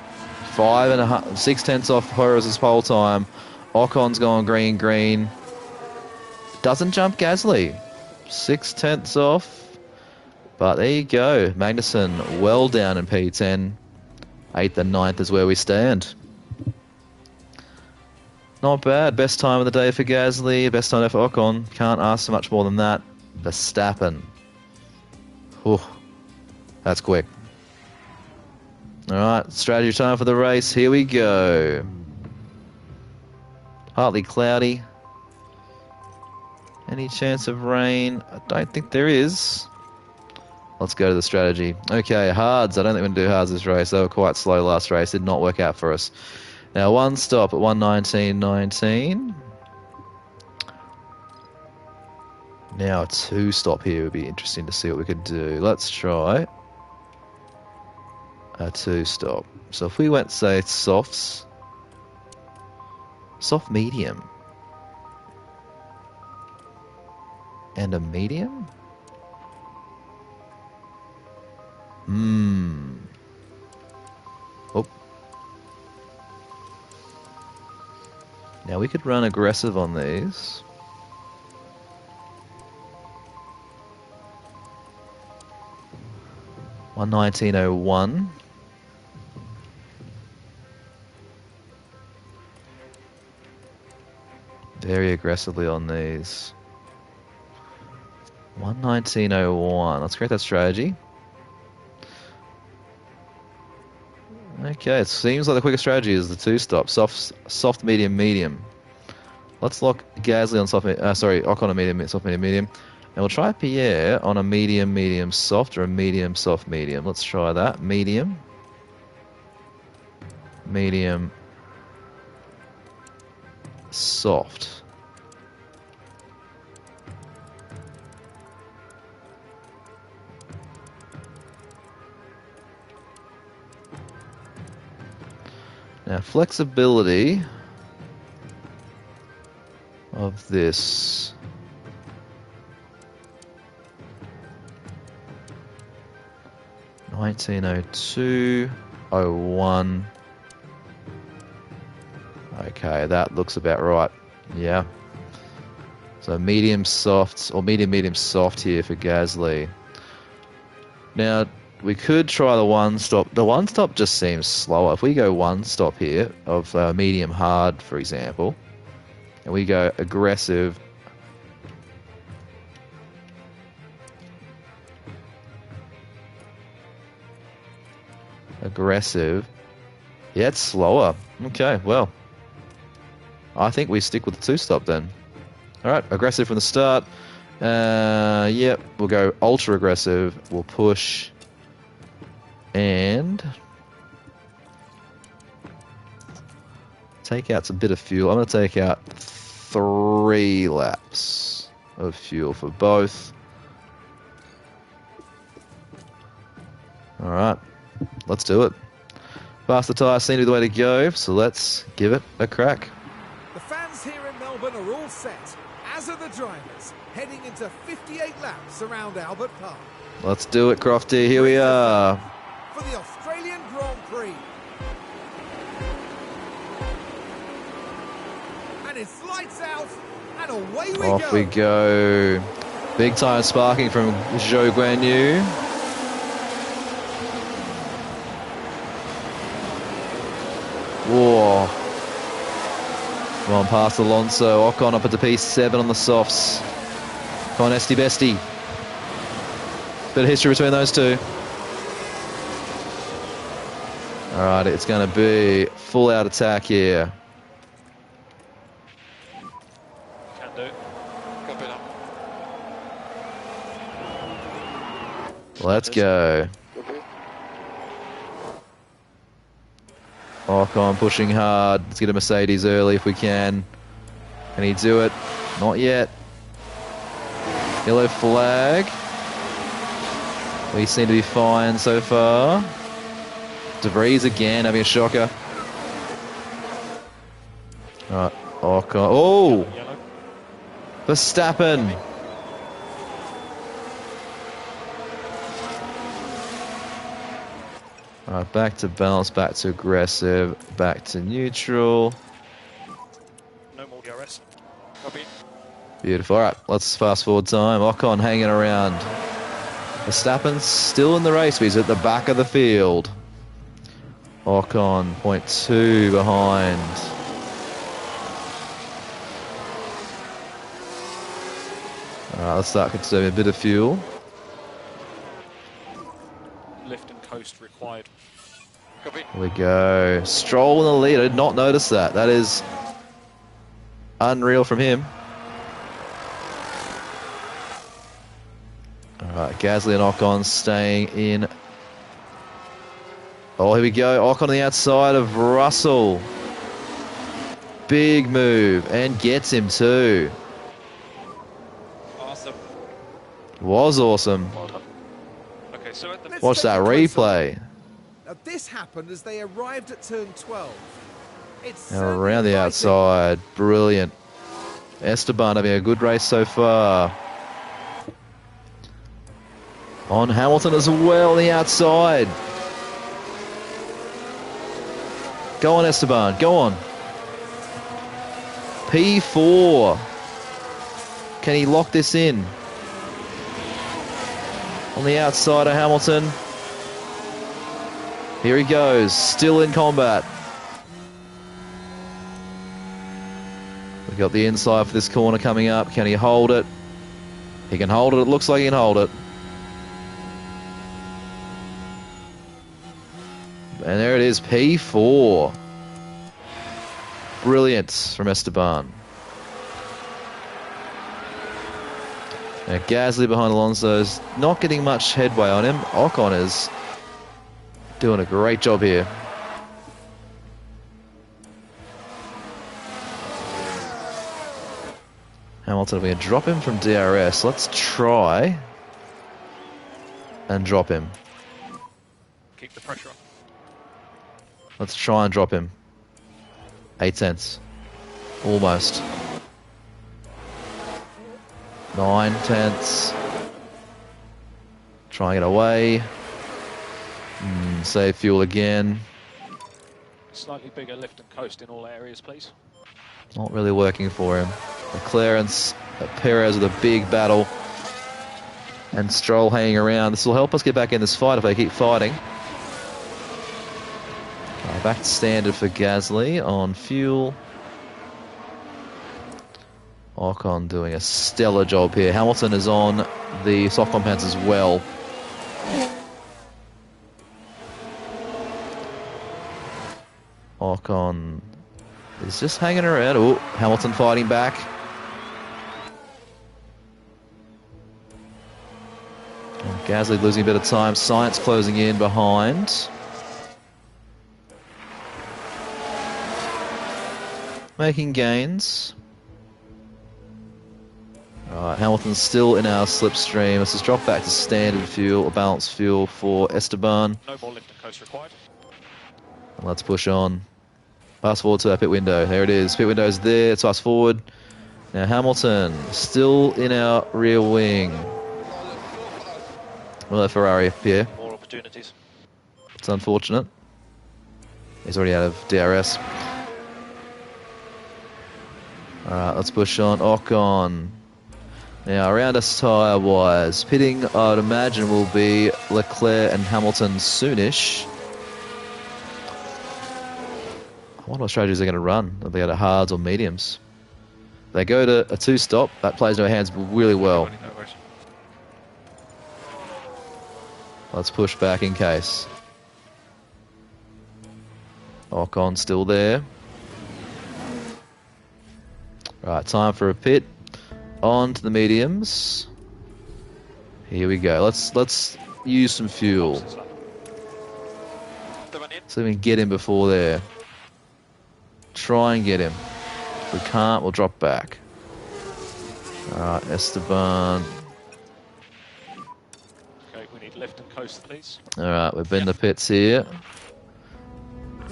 6/10 off Perez's pole time. Ocon's gone green. Doesn't jump Gasly. 6/10 off. But there you go. Magnussen well down in P10. 8th and 9th is where we stand. Not bad. Best time of the day for Gasly. Best time for Ocon. Can't ask for much more than that. Verstappen. Whew. That's quick. Alright, strategy time for the race. Here we go. Partly cloudy. Any chance of rain? I don't think there is. Let's go to the strategy. Okay, hards. I don't think we're going to do hards this race. They were quite slow last race. Did not work out for us. Now, one stop at 1:19.19. Now, a two stop here would be interesting to see what we could do. Let's try a two stop. So if we went, say, softs, soft medium, and a medium? Oh. Now we could run aggressive on these. $1:19.01. Very aggressively on these. 1:19.01. Let's create that strategy. Okay, it seems like the quickest strategy is the two-stop. Soft, medium, medium. Let's lock Gasly on Ocon on medium, soft, medium, medium. And we'll try Pierre on a medium, medium, soft, or a medium, soft, medium. Let's try that. Medium. Medium. Soft. Now, flexibility of this. $19.02.01. Okay, that looks about right. Yeah. So medium soft, or medium soft here for Gasly. Now, we could try the one stop. The one stop just seems slower. If we go one stop here of medium hard, for example, and we go aggressive. Aggressive. Yeah, it's slower. Okay, well, I think we stick with the two stop then. Alright, aggressive from the start. Yep, we'll go ultra aggressive. We'll push. And take out a bit of fuel. I'm going to take out 3 laps of fuel for both. Alright, let's do it. Faster tyres seem to be the way to go, so let's give it a crack. The fans here in Melbourne are all set, as are the drivers, heading into 58 laps around Albert Park. Let's do it, Crofty. Here we are. For the Australian Grand Prix. And it's lights out, and away we go. Off we go. Big time sparking from Zhou Guanyu. Whoa. Come on, past Alonso. Ocon up at the P7 on the softs. Come on, Esty Bestie. Bit of history between those two. Alright, it's going to be full out attack here. Can do. Copy that. Let's go. Copy. Ocon pushing hard. Let's get a Mercedes early if we can. Can he do it? Not yet. Yellow flag. We seem to be fine so far. De Vries again having a shocker. Alright, Ocon. Oh! Yellow. Verstappen. Alright, back to balance, back to aggressive, back to neutral. No more DRS. Copy. Beautiful. Alright, let's fast forward time. Ocon hanging around. Verstappen's still in the race, but he's at the back of the field. Ocon, 0.2 behind. Alright, let's start conserving a bit of fuel. Lift and coast required. Copy. Here we go. Stroll in the lead. I did not notice that. That is unreal from him. Alright, Gasly and Ocon staying in. Oh, here we go. Ocon on the outside of Russell. Big move. And gets him too. Awesome. Was awesome. Well done. Okay, so at the Let's Watch take that a closer replay. look. Now, this happened as they arrived at turn 12. It's Now certainly around the exciting. outside. Brilliant. Esteban having a good race so far. On Hamilton as well on the outside. Go on, Esteban. Go on. P4. Can he lock this in? On the outside of Hamilton. Here he goes. Still in combat. We've got the inside for this corner coming up. Can he hold it? He can hold it. It looks like he can hold it. And there it is, P4. Brilliant from Esteban. Now Gasly behind Alonso's not getting much headway on him. Ocon is doing a great job here. Hamilton, we're going to drop him from DRS. Let's try and drop him. Keep the pressure on. Let's try and drop him. 8 tenths. Almost. 9 tenths. Try and get away. Save fuel again. Slightly bigger lift and coast in all areas, please. Not really working for him. McLaren's Perez with a big battle. And Stroll hanging around. This will help us get back in this fight if they keep fighting. Back to standard for Gasly on fuel. Ocon doing a stellar job here. Hamilton is on the soft compounds as well. Ocon is just hanging around. Oh, Hamilton fighting back. And Gasly losing a bit of time. Sainz closing in behind. Making gains. Alright, Hamilton's still in our slipstream. Let's just drop back to standard fuel, or balanced fuel for Esteban. No more lift and coast required. And let's push on. Fast forward to our pit window. There it is. Pit window's there. Let's fast forward. Now Hamilton, still in our rear wing. Well, that Ferrari up here. More opportunities. It's unfortunate. He's already out of DRS. Alright, let's push on. Ocon. Now, around us tyre-wise, pitting, I would imagine, will be Leclerc and Hamilton soonish. I wonder what strategies they're going to run. Are they go to hards or mediums? If they go to a two-stop, that plays in our hands really well. Let's push back in case. Ocon still there. Right, time for a pit. On to the mediums. Here we go. Let's use some fuel. So we can get him before there. Try and get him. If we can't, we'll drop back. Alright, Esteban. Okay, we need lift and coast, please. Alright, we've been in the pits here.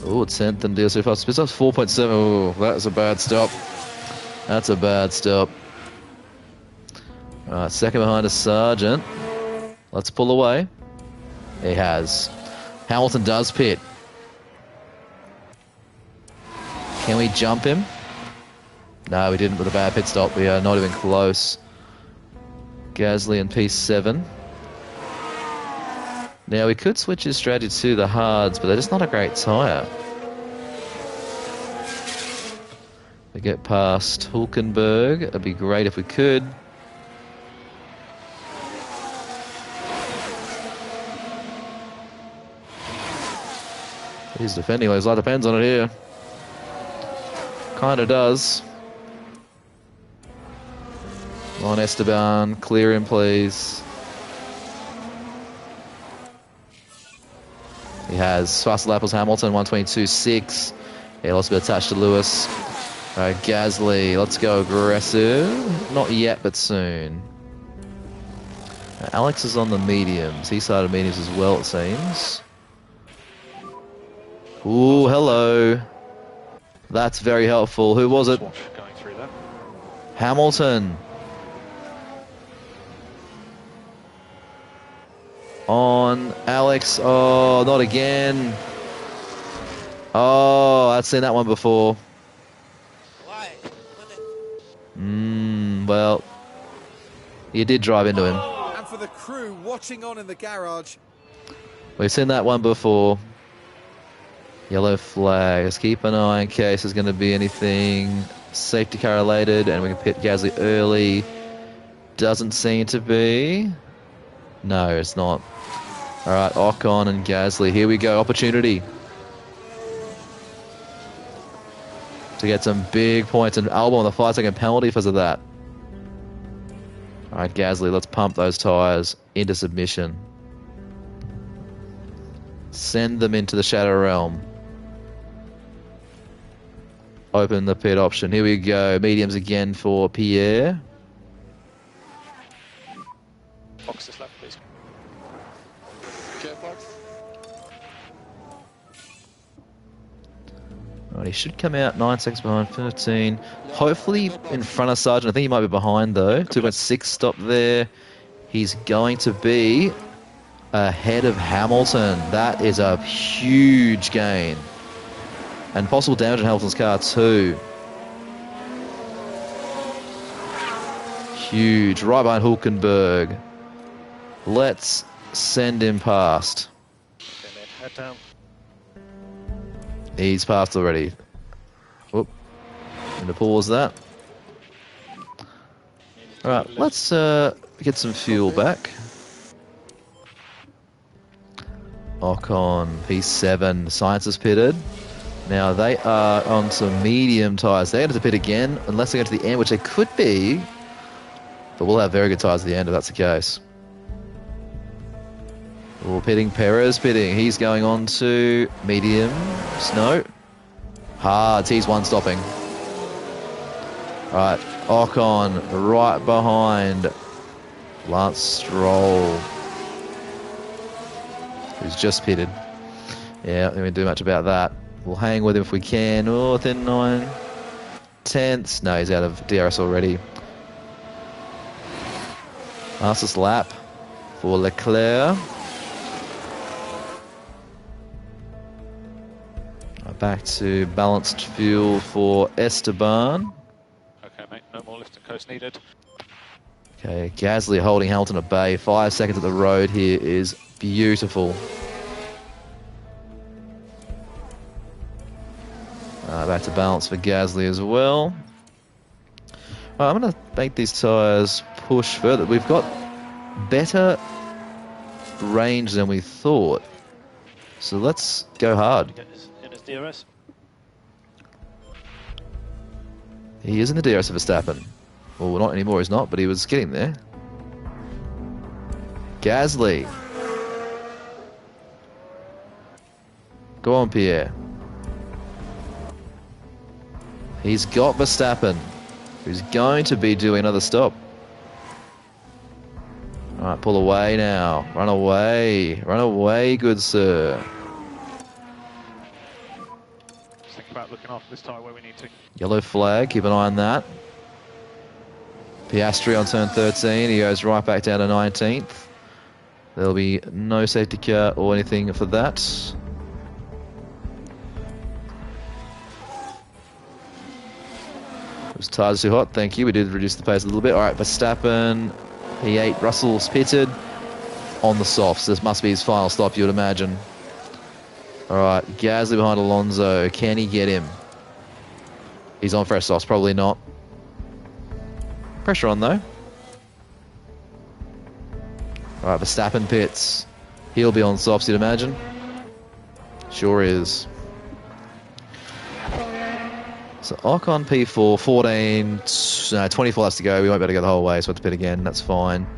Oh, it's 10th and DLC fast. Spits up 4.7. Oh, that's a bad stop. That's a bad stop. Alright, second behind a Sargent. Let's pull away. He has. Hamilton does pit. Can we jump him? No, we didn't with a bad pit stop. We are not even close. Gasly in P7. Now, we could switch his strategy to the hards, but they're just not a great tyre. We get past Hulkenberg. It'd be great if we could. He's defending. His light depends on it here. Kind of does. Come on, Esteban. Clear him, please. He has faster lap was Hamilton, 122.6. He lost a bit attached to Lewis. All right, Gasly, let's go aggressive. Not yet, but soon. Now, Alex is on the mediums. He started mediums as well, it seems. Ooh, hello. That's very helpful. Who was it? Going through there. Hamilton. On Alex. Oh, not again. Oh, I've seen that one before. Why? Well, you did drive into him. And for the crew watching on in the garage. We've seen that one before. Yellow flag. Let's keep an eye in case there's going to be anything safety car related, and we can pit Gasly early. Doesn't seem to be. No, it's not. All right, Ocon and Gasly. Here we go. Opportunity to get some big points, and Albon on the 5-second penalty because of that. All right, Gasly, let's pump those tyres into submission. Send them into the Shadow Realm. Open the pit option. Here we go. Mediums again for Pierre. Box this lap, please. Gearbox. Right, he should come out 9 seconds behind 13. Hopefully in front of Sargent. I think he might be behind though. 2.6 stop there. He's going to be ahead of Hamilton. That is a huge gain. And possible damage on Hamilton's car too. Huge. Right behind Hulkenberg. Let's send him past. Okay, man, head down. He's passed already. Whoop. Going to pause that. Alright, let's get some fuel back. Ocon, P7, Science is pitted. Now they are on some medium tyres. They're going to pit again, unless they go to the end, which they could be. But we'll have very good tyres at the end if that's the case. We're pitting, Perez pitting. He's going on to mediums. No. Hards, he's one stopping. Alright, Ocon right behind Lance Stroll, who's just pitted. Yeah, we didn't do much about that. We'll hang with him if we can. Oh, within 9 tenths. No, he's out of DRS already. Fastest lap for Leclerc. Back to balanced fuel for Esteban. Okay, mate, no more lift and coast needed. Okay, Gasly holding Hamilton at bay. 5 seconds at the road here is beautiful. Back to balance for Gasly as well. I'm going to make these tyres push further. We've got better range than we thought. So let's go hard. Get this in his DRS. He is in the DRS of Verstappen. Well, not anymore, he's not, but he was getting there. Gasly. Go on, Pierre. He's got Verstappen, who's going to be doing another stop. Alright, pull away now. Run away. Run away, good sir. Just think about looking after this tyre where we need to. Yellow flag, keep an eye on that. Piastri on turn 13, he goes right back down to 19th. There'll be no safety car or anything for that. Those tyres too hot, thank you. We did reduce the pace a little bit. Alright, Verstappen, P8, Russell's pitted. on the softs. This must be his final stop, you would imagine. All right, Gasly behind Alonso. Can he get him? He's on fresh softs. Probably not. Pressure on, though. All right, Verstappen pits. He'll be on softs, you'd imagine. Sure is. So Ocon P4, 24 laps to go. We won't be able to go the whole way, so we have to pit again. That's fine.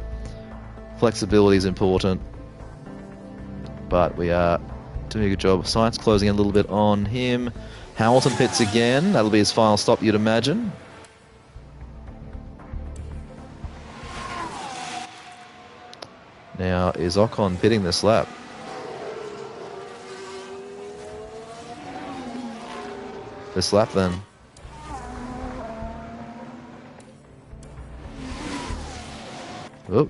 Flexibility is important. But we are doing a good job. Science closing in a little bit on him. Hamilton pits again. That'll be his final stop, you'd imagine. Now, is Ocon pitting this lap? This lap, then. Oh.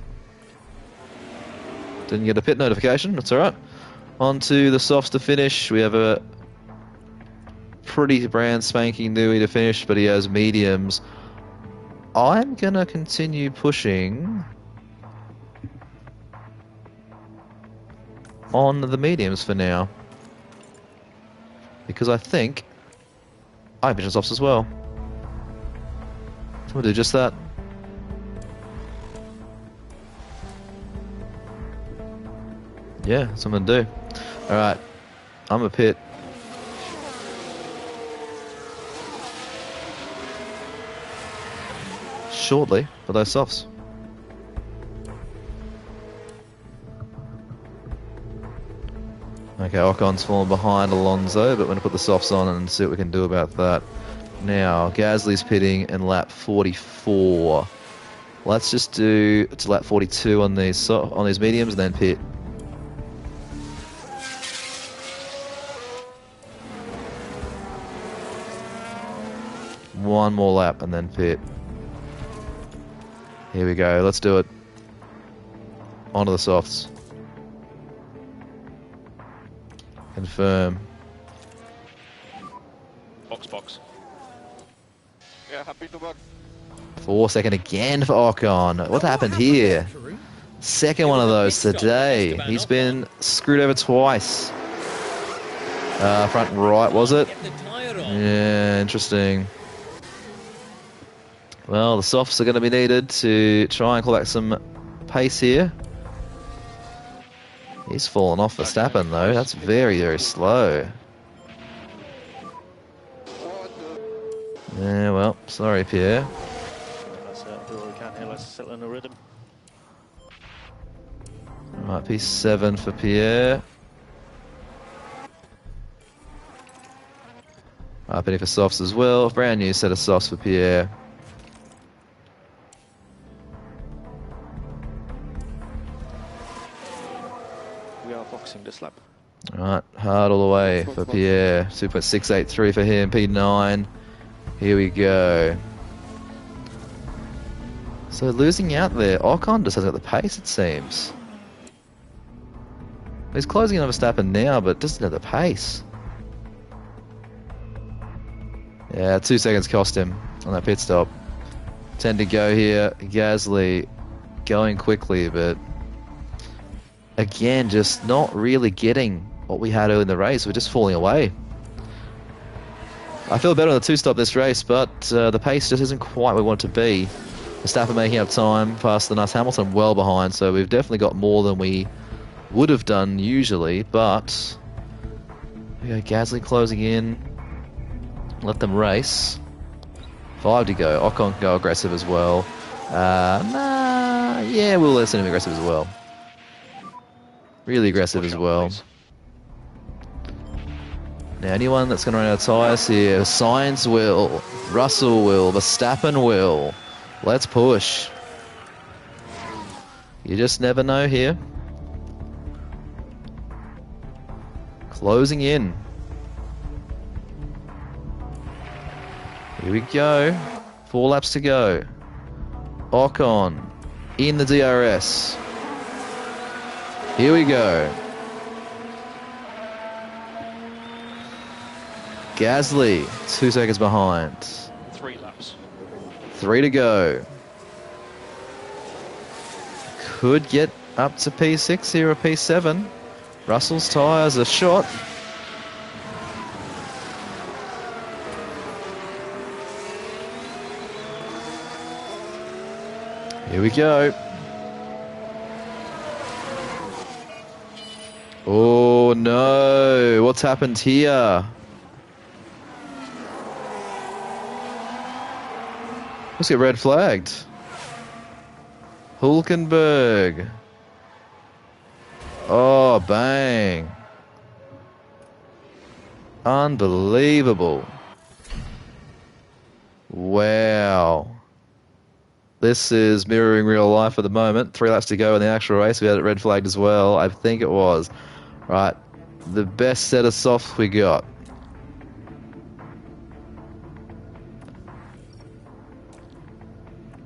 Didn't get a pit notification. That's all right. On to the softs to finish. We have a pretty brand spanking newie to finish, but he has mediums. I'm going to continue pushing on the mediums for now, because I think I have vision softs as well. So we'll do just that. Yeah, that's what I'm going to do. Alright, I'm a pit. Shortly for those softs. Okay, Ocon's fallen behind Alonso, but we're going to put the softs on and see what we can do about that. Now, Gasly's pitting in lap 44. Let's just do to lap 42 on these mediums and then pit. One more lap and then pit. Here we go, let's do it. Onto the softs. Confirm. Box. Yeah, happy to work. 4 second again for Ocon. What happened here? Second one of those today. He's been screwed over twice. Front right, was it? Yeah, interesting. Well, the softs are going to be needed to try and claw back some pace here. He's fallen off Verstappen, though. That's very, very slow. Yeah, well, sorry, Pierre. That's it. Do all we can here. Let's settle in a rhythm. Right, P7 for Pierre. Right, Penny for softs as well. Brand new set of softs for Pierre. We are boxing this lap. Right, hard all the way for Pierre. 2.683 for him, P9. Here we go. So losing out there. Ocon just hasn't got the pace, it seems. He's closing in on Verstappen now, but doesn't have the pace. Yeah, 2 seconds cost him on that pit stop. 10 to go here. Gasly going quickly, but again, just not really getting what we had early in the race. We're just falling away. I feel better on the 2-stop this race, but the pace just isn't quite where we want it to be. Verstappen making up time faster than us. Hamilton well behind, so we've definitely got more than we would have done usually, but we got Gasly closing in. Let them race. 5 to go. Ocon can go aggressive as well. Yeah, we'll let him aggressive as well. Really aggressive as well. Now, anyone that's going to run out of tyres here, Sainz will, Russell will, Verstappen will. Let's push. You just never know here. Closing in. Here we go. 4 laps to go. Ocon in the DRS. Here we go. Gasly, 2 seconds behind. 3 laps. 3 to go. Could get up to P6 here or P7. Russell's tyres are shot. Here we go. Oh no, what's happened here? Let's get red flagged. Hulkenberg. Oh, bang. Unbelievable. Wow. This is mirroring real life at the moment. 3 laps to go in the actual race. We had it red flagged as well. I think it was. Right. The best set of softs we got.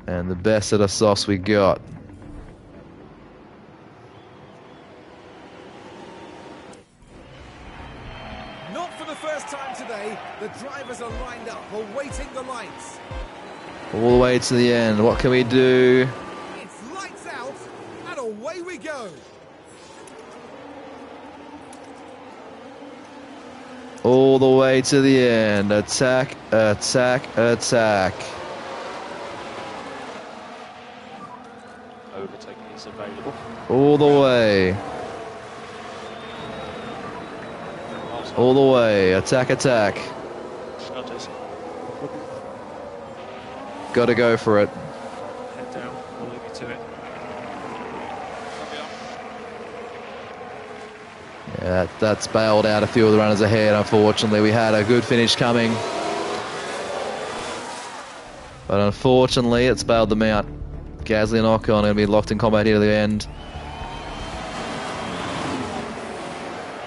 And the best set of softs we got. Not for the first time today. The drivers are lined up, awaiting the lights. All the way to the end. What can we do? It's lights out, and away we go. All the way to the end. Attack, attack, attack. Overtaking is available. All the way. All the way. Attack, attack. Gotta go for it. Head down. We'll leave you to it. Yeah, that's bailed out a few of the runners ahead, unfortunately. We had a good finish coming. But unfortunately, it's bailed them out. Gasly and Ocon are going to be locked in combat here to the end.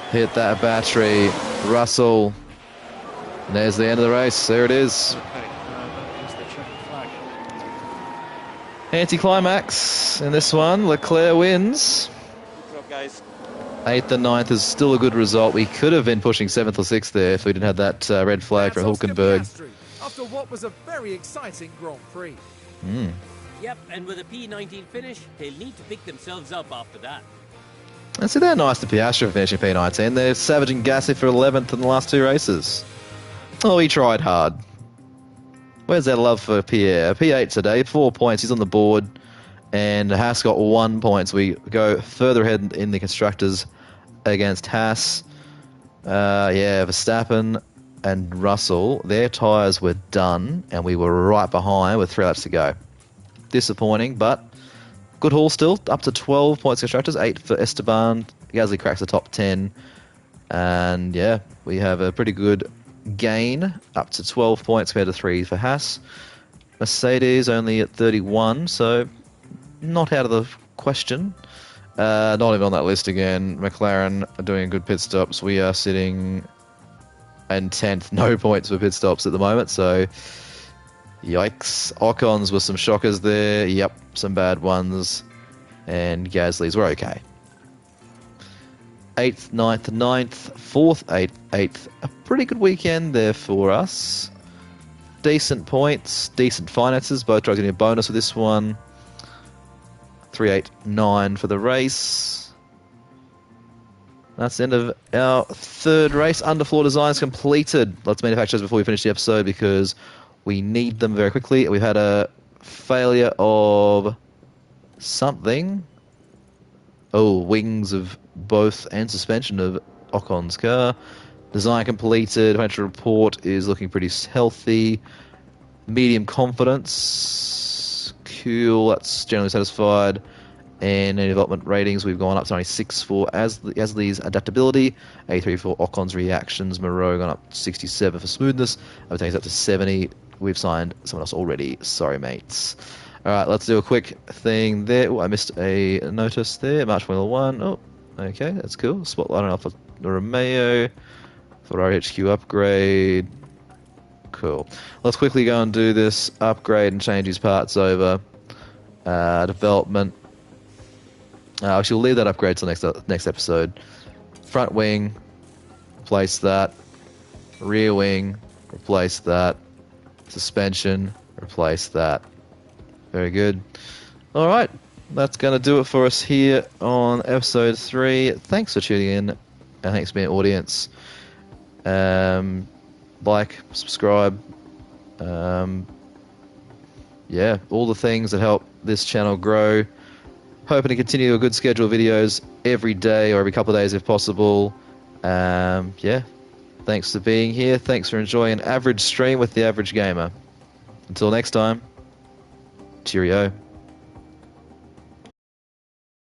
Hit that battery. Russell. And there's the end of the race. There it is. Okay, that is the checkered flag. Anticlimax in this one. Leclerc wins. Good job, guys. 8th and 9th is still a good result. We could have been pushing 7th or 6th there if we didn't have that red flag for Hulkenberg. After what was a very exciting Grand Prix. Yep, and with a P19 finish, they'll need to pick themselves up after that. And so they're nice to Piastri for finishing P19. They're savaging Gasly for 11th in the last 2 races. Oh, he tried hard. Where's that love for Pierre? P8 today, 4 points. He's on the board. And Haas got 1 point. So we go further ahead in the constructors against Haas. Yeah, Verstappen and Russell, their tyres were done. And we were right behind with 3 laps to go. Disappointing, but good haul still. Up to 12 points constructors, 8 for Esteban. Gasly cracks the top 10. And yeah, we have a pretty good gain, up to 12 points compared to 3 for Haas. Mercedes only at 31, so not out of the question. Not even on that list again. McLaren are doing good pit stops. We are sitting in 10th, no points for pit stops at the moment, so yikes. Ocon's with some shockers there. Yep, some bad ones. And Gasly's were okay. 8th, 9th, 9th, 4th, 8th. A pretty good weekend there for us. Decent points, decent finances. Both drives getting a bonus with this one. 3, 8, 9 for the race. That's the end of our 3rd race. Underfloor designs completed. Let's manufacture those before we finish the episode because we need them very quickly. We've had a failure of something. Oh, wings of both and suspension of Ocon's car. Design completed. Financial report is looking pretty healthy. Medium confidence. Cool. That's generally satisfied. And any development ratings, we've gone up to 96 for Gasly's adaptability, 83 for Ocon's reactions, Moreau gone up to 67 for smoothness, everything's up to 70. We've signed someone else already. Sorry, mates. All right, let's do a quick thing there. Oh, I missed a notice there. March Formula 1. Oh, okay, that's cool. Spotlight on Alfa Romeo. Ferrari HQ upgrade. Cool. Let's quickly go and do this upgrade and change these parts over. Development. We'll leave that upgrade till next episode. Front wing, replace that. Rear wing, replace that. Suspension, replace that. Very good. All right. that's going to do it for us here on episode 3. Thanks for tuning in, and thanks for being an audience. Like, subscribe, yeah, all the things that help this channel grow. Hoping to continue a good schedule of videos every day or every couple of days if possible. Yeah, thanks for being here. Thanks for enjoying an average stream with the average gamer. Until next time, cheerio.